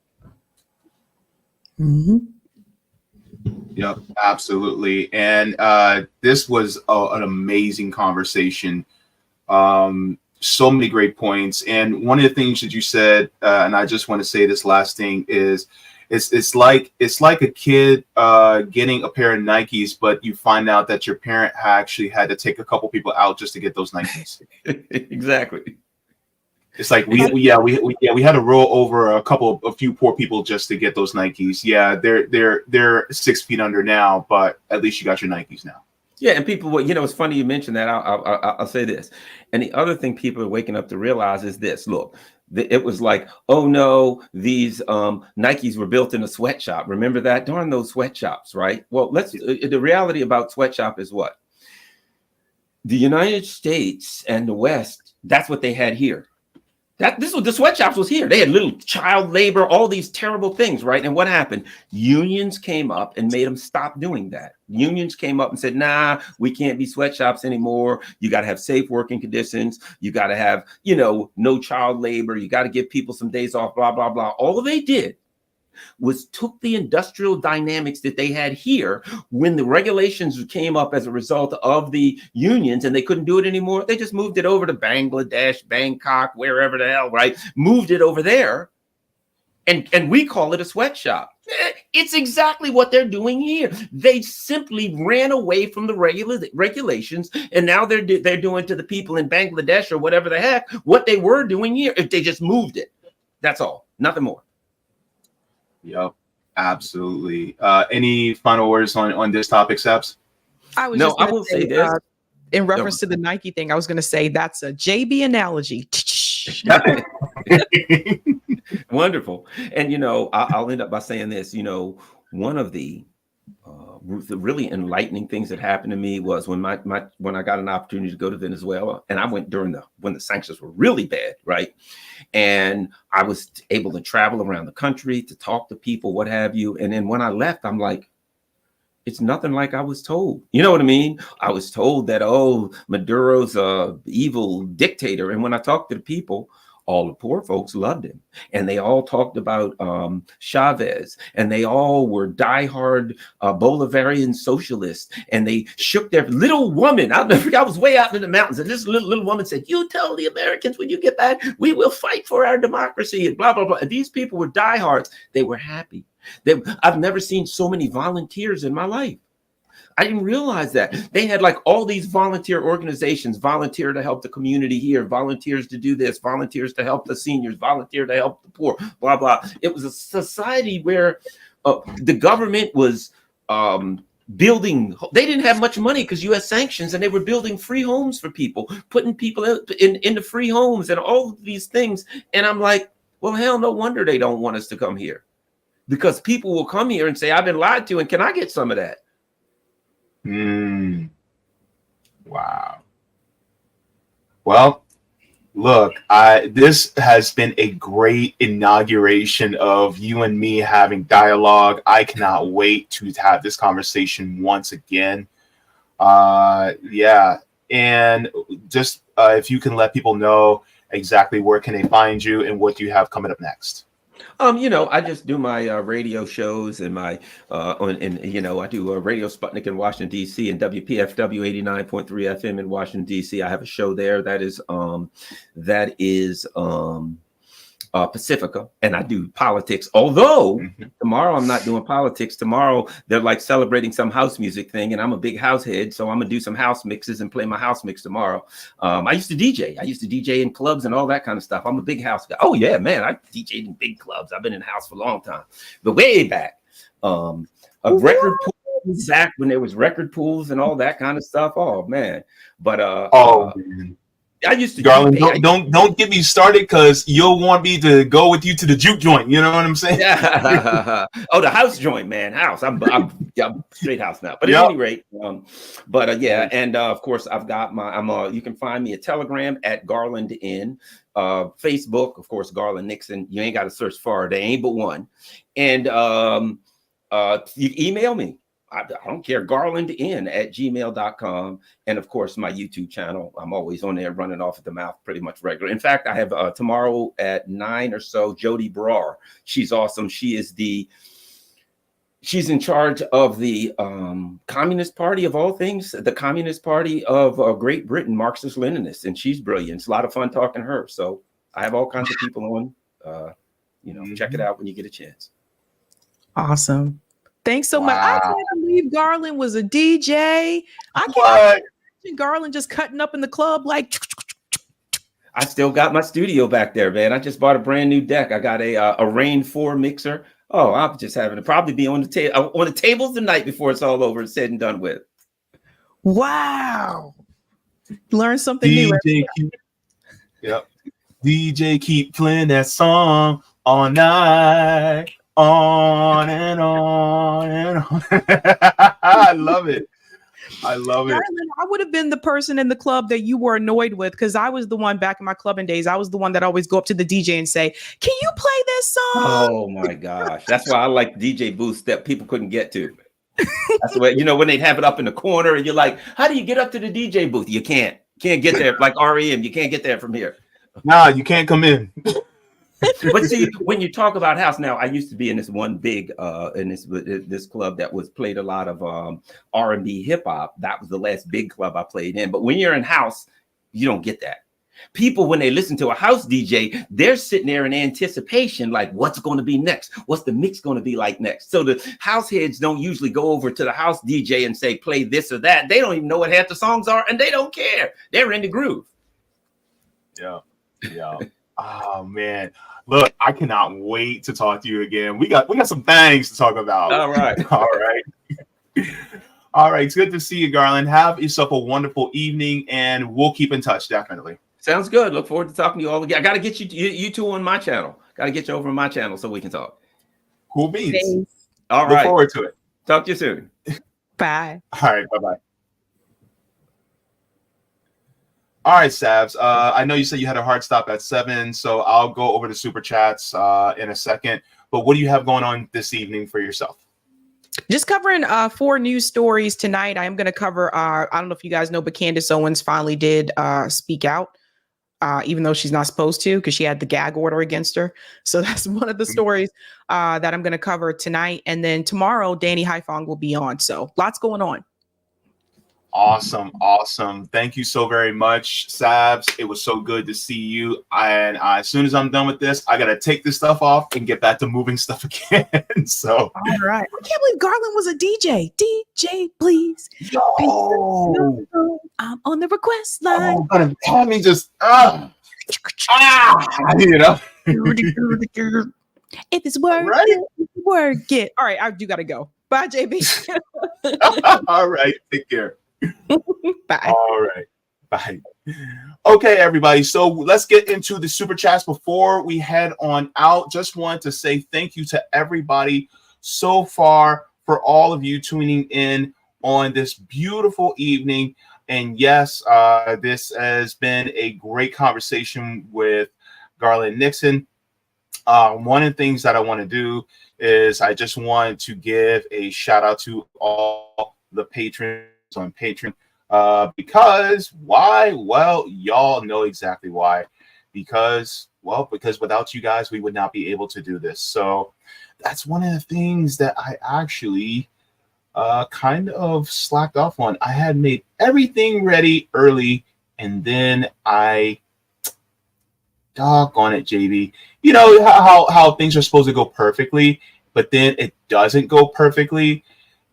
Mm-hmm. Yep, absolutely. And this was an amazing conversation. So many great points. And one of the things that you said, and I just want to say this last thing is, it's like a kid getting a pair of Nikes, but you find out that your parent actually had to take a couple people out just to get those Nikes. Exactly. It's like we had to roll over a few poor people just to get those Nikes. Yeah, they're 6 feet under now, but at least you got your Nikes now. Yeah, and people, well, it's funny you mentioned that. I'll say this, and the other thing people are waking up to realize is this. Look, it was like, oh no, these Nikes were built in a sweatshop. Remember that? Darn those sweatshops, right? Well, the reality about sweatshop is what? The United States and the West, that's what they had here. This was the sweatshops was here. They had little child labor, all these terrible things, right? And what happened? Unions came up and made them stop doing that. Unions came up and said, nah, we can't be sweatshops anymore. You got to have safe working conditions. You got to have, no child labor. You got to give people some days off, blah, blah, blah. All they did was took the industrial dynamics that they had here when the regulations came up as a result of the unions and they couldn't do it anymore. They just moved it over to Bangladesh, Bangkok, wherever the hell, right? Moved it over there. And we call it a sweatshop. It's exactly what they're doing here. They simply ran away from the regulations, and now they're doing to the people in Bangladesh or whatever the heck what they were doing here if they just moved it. That's all. Nothing more. Yep, absolutely. Any final words on this topic, Sabs? I will say this. In reference to the Nike thing, I was going to say that's a Jaybe analogy. Wonderful. And, I'll end up by saying this, one of the really enlightening things that happened to me was when I got an opportunity to go to Venezuela, and I went when the sanctions were really bad, right? And I was able to travel around the country to talk to people, what have you. And then when I left, I'm like, it's nothing like I was told. You know what I mean? I was told that, Maduro's a evil dictator. And when I talked to the people, all the poor folks loved him. And they all talked about Chavez. And they all were diehard Bolivarian socialists. And they shook their little woman. I was way out in the mountains. And this little woman said, you tell the Americans when you get back, we will fight for our democracy and blah, blah, blah. And these people were diehards. They were happy. I've never seen so many volunteers in my life. I didn't realize that. They had like all these volunteer organizations, volunteer to help the community here, volunteers to do this, volunteers to help the seniors, volunteer to help the poor, blah, blah. It was a society where the government was building. They didn't have much money because U.S. sanctions, and they were building free homes for people, putting people in the free homes and all of these things. And I'm like, well, hell, no wonder they don't want us to come here, because people will come here and say, I've been lied to, and can I get some of that? Wow. Well, look, this has been a great inauguration of you and me having dialogue. I cannot wait to have this conversation once again. Yeah. And just if you can let people know exactly where can they find you and what do you have coming up next? I just do my radio shows and my I do a Radio Sputnik in Washington, D.C. and WPFW 89.3 FM in Washington, D.C. I have a show there that is Pacifica, and I do politics. Although tomorrow I'm not doing politics. Tomorrow they're like celebrating some house music thing, and I'm a big house head, so I'm gonna do some house mixes and play my house mix tomorrow. I used to DJ in clubs and all that kind of stuff. I'm a big house guy. Oh yeah, man, I DJed in big clubs. I've been in the house for a long time, but way back. Record pools back when there was record pools and all that kind of stuff. Oh man, but man. I used to, Garland, don't get me started, because you'll want me to go with you to the juke joint. You know what I'm saying? Yeah. Oh, the house joint, man. House. I'm straight house now. But at any rate, yeah. And of course, I've got you can find me at Telegram at Garland N, Facebook, of course, Garland Nixon. You ain't got to search far. There ain't but one. And you email me. I don't care, garlandn@gmail.com. And of course, my YouTube channel. I'm always on there running off at the mouth pretty much regular. In fact, I have tomorrow at 9 or so, Jody Brar. She's awesome. She's in charge of the Communist Party of all things, the Communist Party of Great Britain, Marxist-Leninist. And she's brilliant. It's a lot of fun talking to her. So I have all kinds of people on. Check it out when you get a chance. Awesome. Thanks so much. I can't believe Garland was a DJ. I can't imagine Garland just cutting up in the club like. I still got my studio back there, man. I just bought a brand new deck. I got a Rain 4 mixer. Oh, I'm just having to probably be on the tables tonight before it's all over and said and done with. Wow. Learn something new. Yep. DJ keep playing that song all night, on and on and on. I love it. I love it. Garland, I would have been the person in the club that you were annoyed with, because I was the one back in my clubbing days. I was the one that always go up to the DJ and say, "Can you play this song?" Oh my gosh. That's why I like DJ booths that people couldn't get to. That's what, when they'd have it up in the corner and you're like, how do you get up to the DJ booth? You can't get there. Like REM, you can't get there from here. Nah, you can't come in. But see, when you talk about house, now I used to be in this one big in this club that was played a lot of R&B hip hop. That was the last big club I played in. But when you're in house, you don't get that. People, when they listen to a house DJ, they're sitting there in anticipation, like, what's going to be next? What's the mix going to be like next? So the house heads don't usually go over to the house DJ and say, play this or that. They don't even know what half the songs are, and they don't care. They're in the groove. Yeah. Oh man, look, I cannot wait to talk to you again. We got some things to talk about. All right. All right. It's good to see you, Garland. Have yourself a wonderful evening, and we'll keep in touch, definitely. Sounds good. Look forward to talking to you all again. I got to get you two on my channel. Got to get you over on my channel so we can talk. Cool beans. Thanks. All right. Look forward to it. Talk to you soon. Bye. All right. Bye-bye. All right, Sabs. I know you said you had a hard stop at 7, so I'll go over the super chats in a second. But what do you have going on this evening for yourself? Just covering 4 news stories tonight. I am going to cover, I don't know if you guys know, but Candace Owens finally did speak out, even though she's not supposed to, because she had the gag order against her. So that's one of the stories that I'm going to cover tonight. And then tomorrow, Danny Haifong will be on. So lots going on. Awesome. Thank you so very much, Sabs. It was so good to see you. And as soon as I'm done with this, I got to take this stuff off and get back to moving stuff again. So, all right. I can't believe Garland was a DJ. DJ, please. Yo. I'm on the request line. Oh, God, me just, If it's work, right? Work it. All right. I do got to go. Bye, JB. All right. Take care. Bye. All right. Bye. Okay, everybody. So let's get into the super chats before we head on out. Just want to say thank you to everybody so far for all of you tuning in on this beautiful evening. And yes, this has been a great conversation with Garland Nixon. One of the things that I want to do is I just want to give a shout out to all the patrons on Patreon, because why? Well, y'all know exactly why. Because without you guys, we would not be able to do this. So that's one of the things that I actually kind of slacked off on. I had made everything ready early, and then I doggone it, Jaybe. You know how things are supposed to go perfectly, but then it doesn't go perfectly.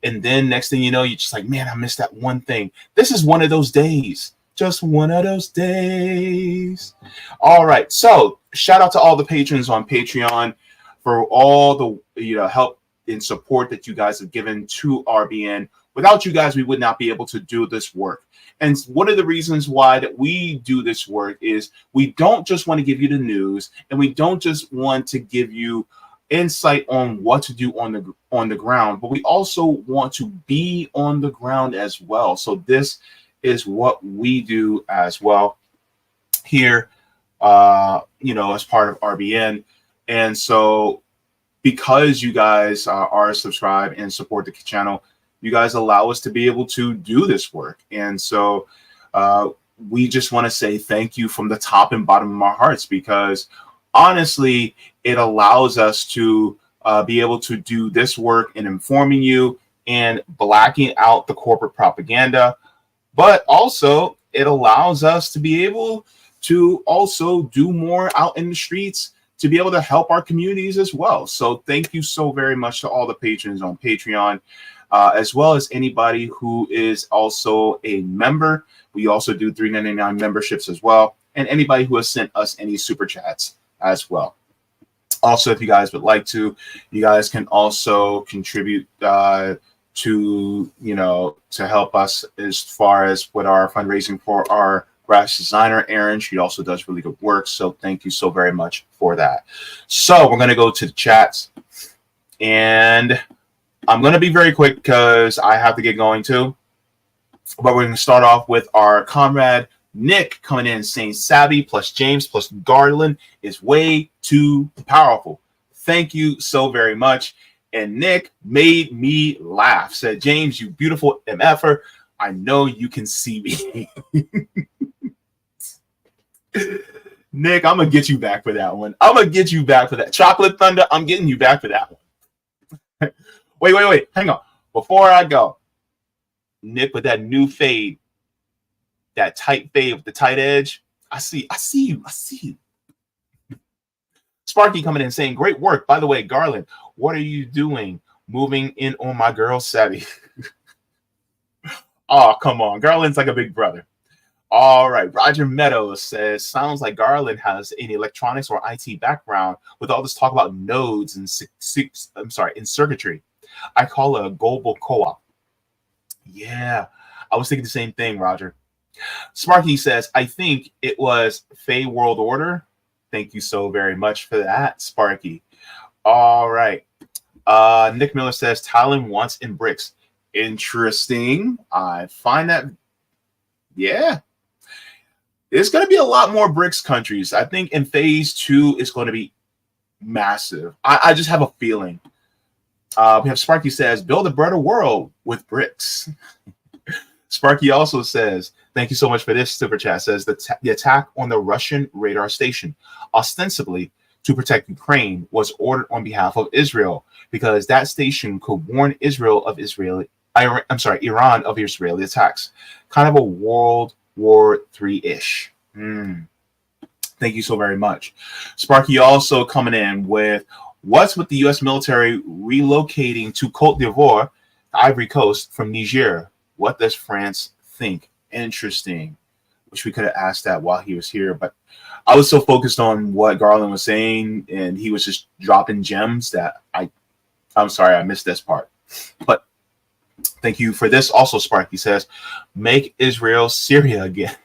And then next thing you know, you're just like, man, I missed that one thing. This is one of those days. Just one of those days. All right. So shout out to all the patrons on Patreon for all the help and support that you guys have given to RBN. Without you guys, we would not be able to do this work. And one of the reasons why that we do this work is we don't just want to give you the news, and we don't just want to give you insight on what to do on the ground, but we also want to be on the ground as well. So this is what we do as well here, as part of RBN. And so because you guys are subscribed and support the channel, you guys allow us to be able to do this work. And so we just want to say thank you from the top and bottom of our hearts, because honestly, it allows us to be able to do this work in informing you and blacking out the corporate propaganda. But also, it allows us to be able to also do more out in the streets to be able to help our communities as well. So thank you so very much to all the patrons on Patreon, as well as anybody who is also a member. We also do $3.99 memberships as well. and anybody who has sent us any super chats as well. Also, if you guys would like to, you guys can also contribute to, you know, to help us as far as with our fundraising for our graphics designer, Erin. She also does really good work. So thank you so very much for that. So we're going to go to the chats, and I'm going to be very quick because I have to get going too. But we're going to start off with our comrade Nick coming in saying Sabby plus James plus Garland is way too powerful. Thank you so very much. And Nick made me laugh. Said, James, you beautiful MFer. I know you can see me. Nick, I'm going to get you back for that one. I'm going to get you back for that. Chocolate Thunder, I'm getting you back for that one. Wait. Hang on. Before I go, Nick with that new fade. That tight fade with the tight edge. I see you. Sparky coming in saying, great work. By the way, Garland, what are you doing? Moving in on my girl, Sabby. Oh, come on. Garland's like a big brother. All right. Roger Meadows says, sounds like Garland has an electronics or IT background with all this talk about nodes and in circuitry. I call it a global co-op. Yeah, I was thinking the same thing, Roger. Sparky says, I think it was Fey World Order. Thank you so very much for that, Sparky. All right. Nick Miller says, Thailand wants in BRICS. Interesting. I find that, yeah. There's going to be a lot more BRICS countries. I think in phase 2, it's going to be massive. I just have a feeling. We have Sparky says, build a better world with BRICS. Sparky also says, thank you so much for this super chat. Says the attack on the Russian radar station, ostensibly to protect Ukraine, was ordered on behalf of Israel because that station could warn Iran of Israeli attacks. Kind of a World War III-ish. Thank you so very much. Sparky also coming in with, what's with the U.S. military relocating to Côte d'Ivoire, the Ivory Coast, from Niger? What does France think? Interesting. Wish we could have asked that while he was here, but I was so focused on what Garland was saying, and he was just dropping gems that I'm sorry I missed this part. But thank you for this. Also, Sparky says, make Israel Syria again.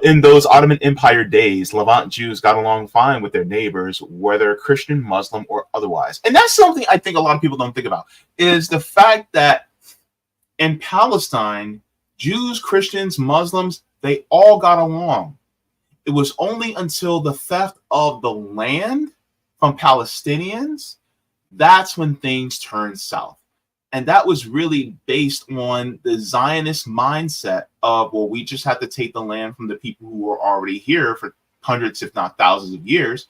In those Ottoman Empire days, Levant Jews got along fine with their neighbors, whether Christian, Muslim, or otherwise. And that's something I think a lot of people don't think about, is the fact that in Palestine, Jews, Christians, Muslims, they all got along. It was only until the theft of the land from Palestinians, that's when things turned south. And that was really based on the Zionist mindset of, well, we just have to take the land from the people who were already here for hundreds, if not thousands of years,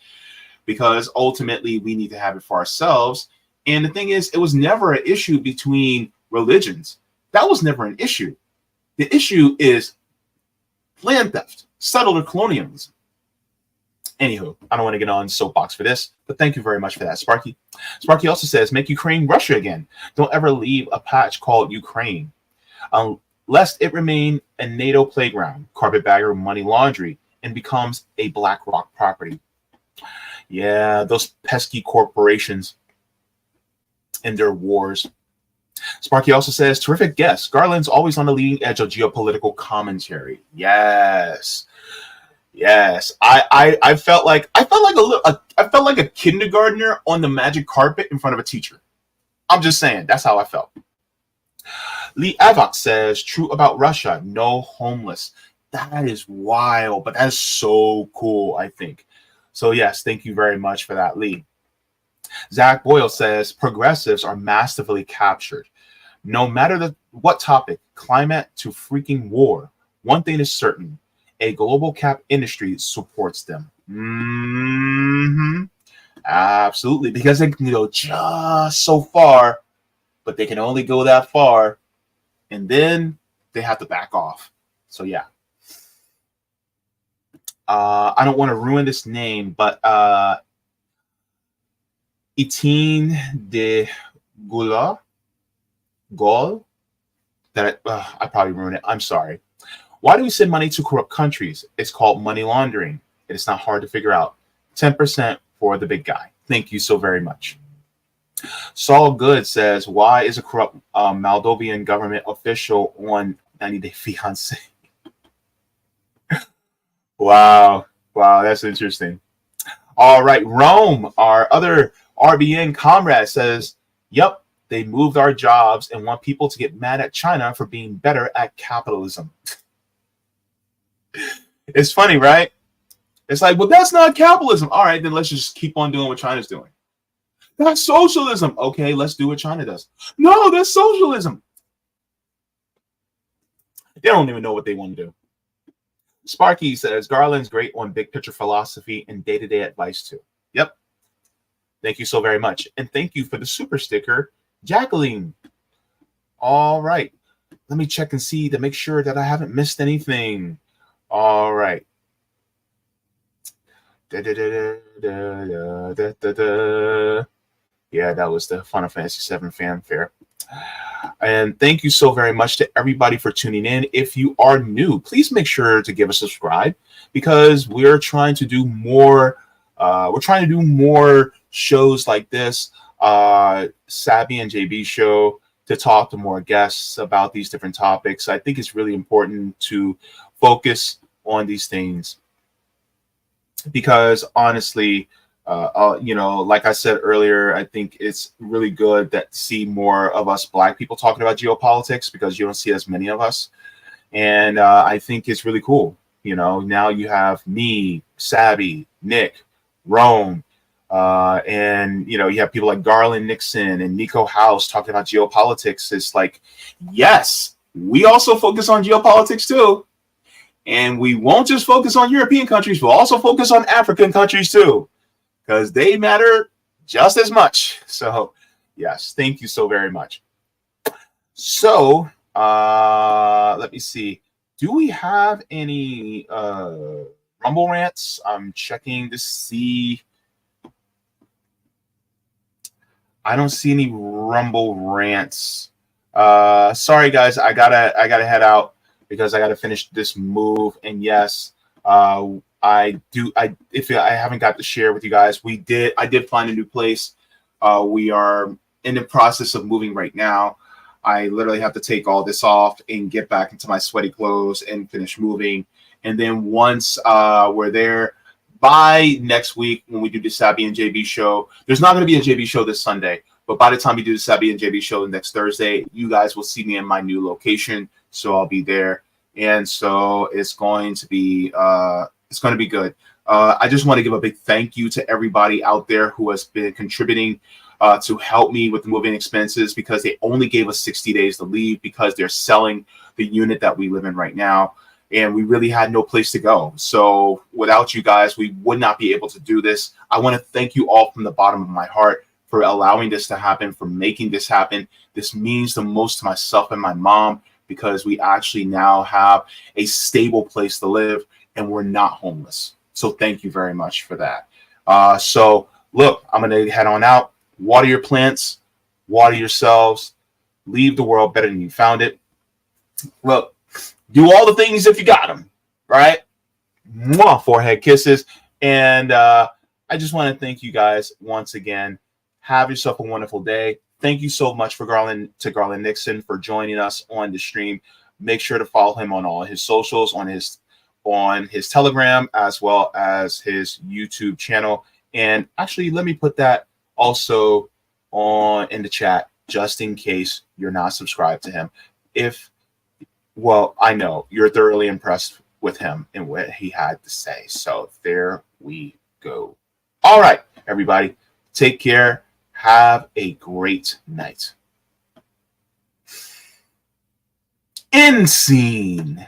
because ultimately we need to have it for ourselves. And the thing is, it was never an issue between religions. That was never an issue. The issue is land theft, settler colonialism. Anywho, I don't want to get on soapbox for this, but thank you very much for that, Sparky. Sparky also says, make Ukraine Russia again. Don't ever leave a patch called Ukraine, lest it remain a NATO playground, carpetbagger, money laundry, and becomes a BlackRock property. Yeah, those pesky corporations and their wars. Sparky also says, terrific guest. Garland's always on the leading edge of geopolitical commentary. Yes. Yes, I felt like a kindergartner on the magic carpet in front of a teacher. I'm just saying, that's how I felt. Lee Avok says, true about Russia, no homeless. That is wild, but that is so cool, I think. So yes, thank you very much for that, Lee. Zach Boyle says, progressives are massively captured. No matter what topic, climate to freaking war, one thing is certain. A global cap industry supports them. Absolutely, because they can go just so far, but they can only go that far, and then they have to back off. So yeah. I don't want to ruin this name, but Etienne de Gaulle, that I probably ruined it. I'm sorry. Why do we send money to corrupt countries? It's called money laundering. It is not hard to figure out. 10% for the big guy. Thank you so very much. Saul Good says, why is a corrupt Moldovan government official on 90-Day Fiancé? Wow, that's interesting. All right, Rome, our other RBN comrade, says, yep, they moved our jobs and want people to get mad at China for being better at capitalism. It's funny, right? It's like, well, that's not capitalism. All right, then let's just keep on doing what China's doing. That's socialism. Okay, let's do what China does. No, that's socialism. They don't even know what they want to do. Sparky says, Garland's great on big picture philosophy and day-to-day advice too. Yep. Thank you so very much. And thank you for the super sticker, Jacqueline. All right. Let me check and see to make sure that I haven't missed anything. All right. Yeah, that was the Final Fantasy VII fanfare. And thank you so very much to everybody for tuning in. If you are new, please make sure to give a subscribe, because we're trying to do more. We're trying to do more shows like this, Sabby and Jaybe show, to talk to more guests about these different topics. I think it's really important to focus on these things, because honestly, like I said earlier, I think it's really good that see more of us Black people talking about geopolitics, because you don't see as many of us. And I think it's really cool. Now you have me, Sabby, Nick, Rome, and you have people like Garland Nixon and Nico House talking about geopolitics. It's like, yes, we also focus on geopolitics too. And we won't just focus on European countries, we'll also focus on African countries too, because they matter just as much. So yes, thank you so very much. So let me see. Do we have any Rumble rants? I'm checking to see. I don't see any Rumble rants. Sorry guys, I gotta head out, because I gotta finish this move. And yes, if I haven't got to share with you guys, I did find a new place. We are in the process of moving right now. I literally have to take all this off and get back into my sweaty clothes and finish moving. And then once we're there, by next week, when we do the Sabby and Jaybe show, there's not going to be a Jaybe show this Sunday, but by the time we do the Sabby and Jaybe show next Thursday, you guys will see me in my new location. So I'll be there. And so it's going to be good. I just want to give a big thank you to everybody out there who has been contributing to help me with the moving expenses, because they only gave us 60 days to leave, because they're selling the unit that we live in right now. And we really had no place to go. So without you guys, we would not be able to do this. I want to thank you all from the bottom of my heart for allowing this to happen, for making this happen. This means the most to myself and my mom, because we actually now have a stable place to live and we're not homeless. So thank you very much for that. So look, I'm going to head on out. Water your plants, water yourselves, leave the world better than you found it. Look, do all the things if you got them, right? Mwah, forehead kisses. And I just want to thank you guys once again. Have yourself a wonderful day. Thank you so much for Garland Nixon for joining us on the stream. Make sure to follow him on all his socials, on his Telegram, as well as his YouTube channel. And actually, let me put that also in the chat, just in case you're not subscribed to him. Well, I know you're thoroughly impressed with him and what he had to say. So there we go. All right, everybody, take care. Have a great night. End scene.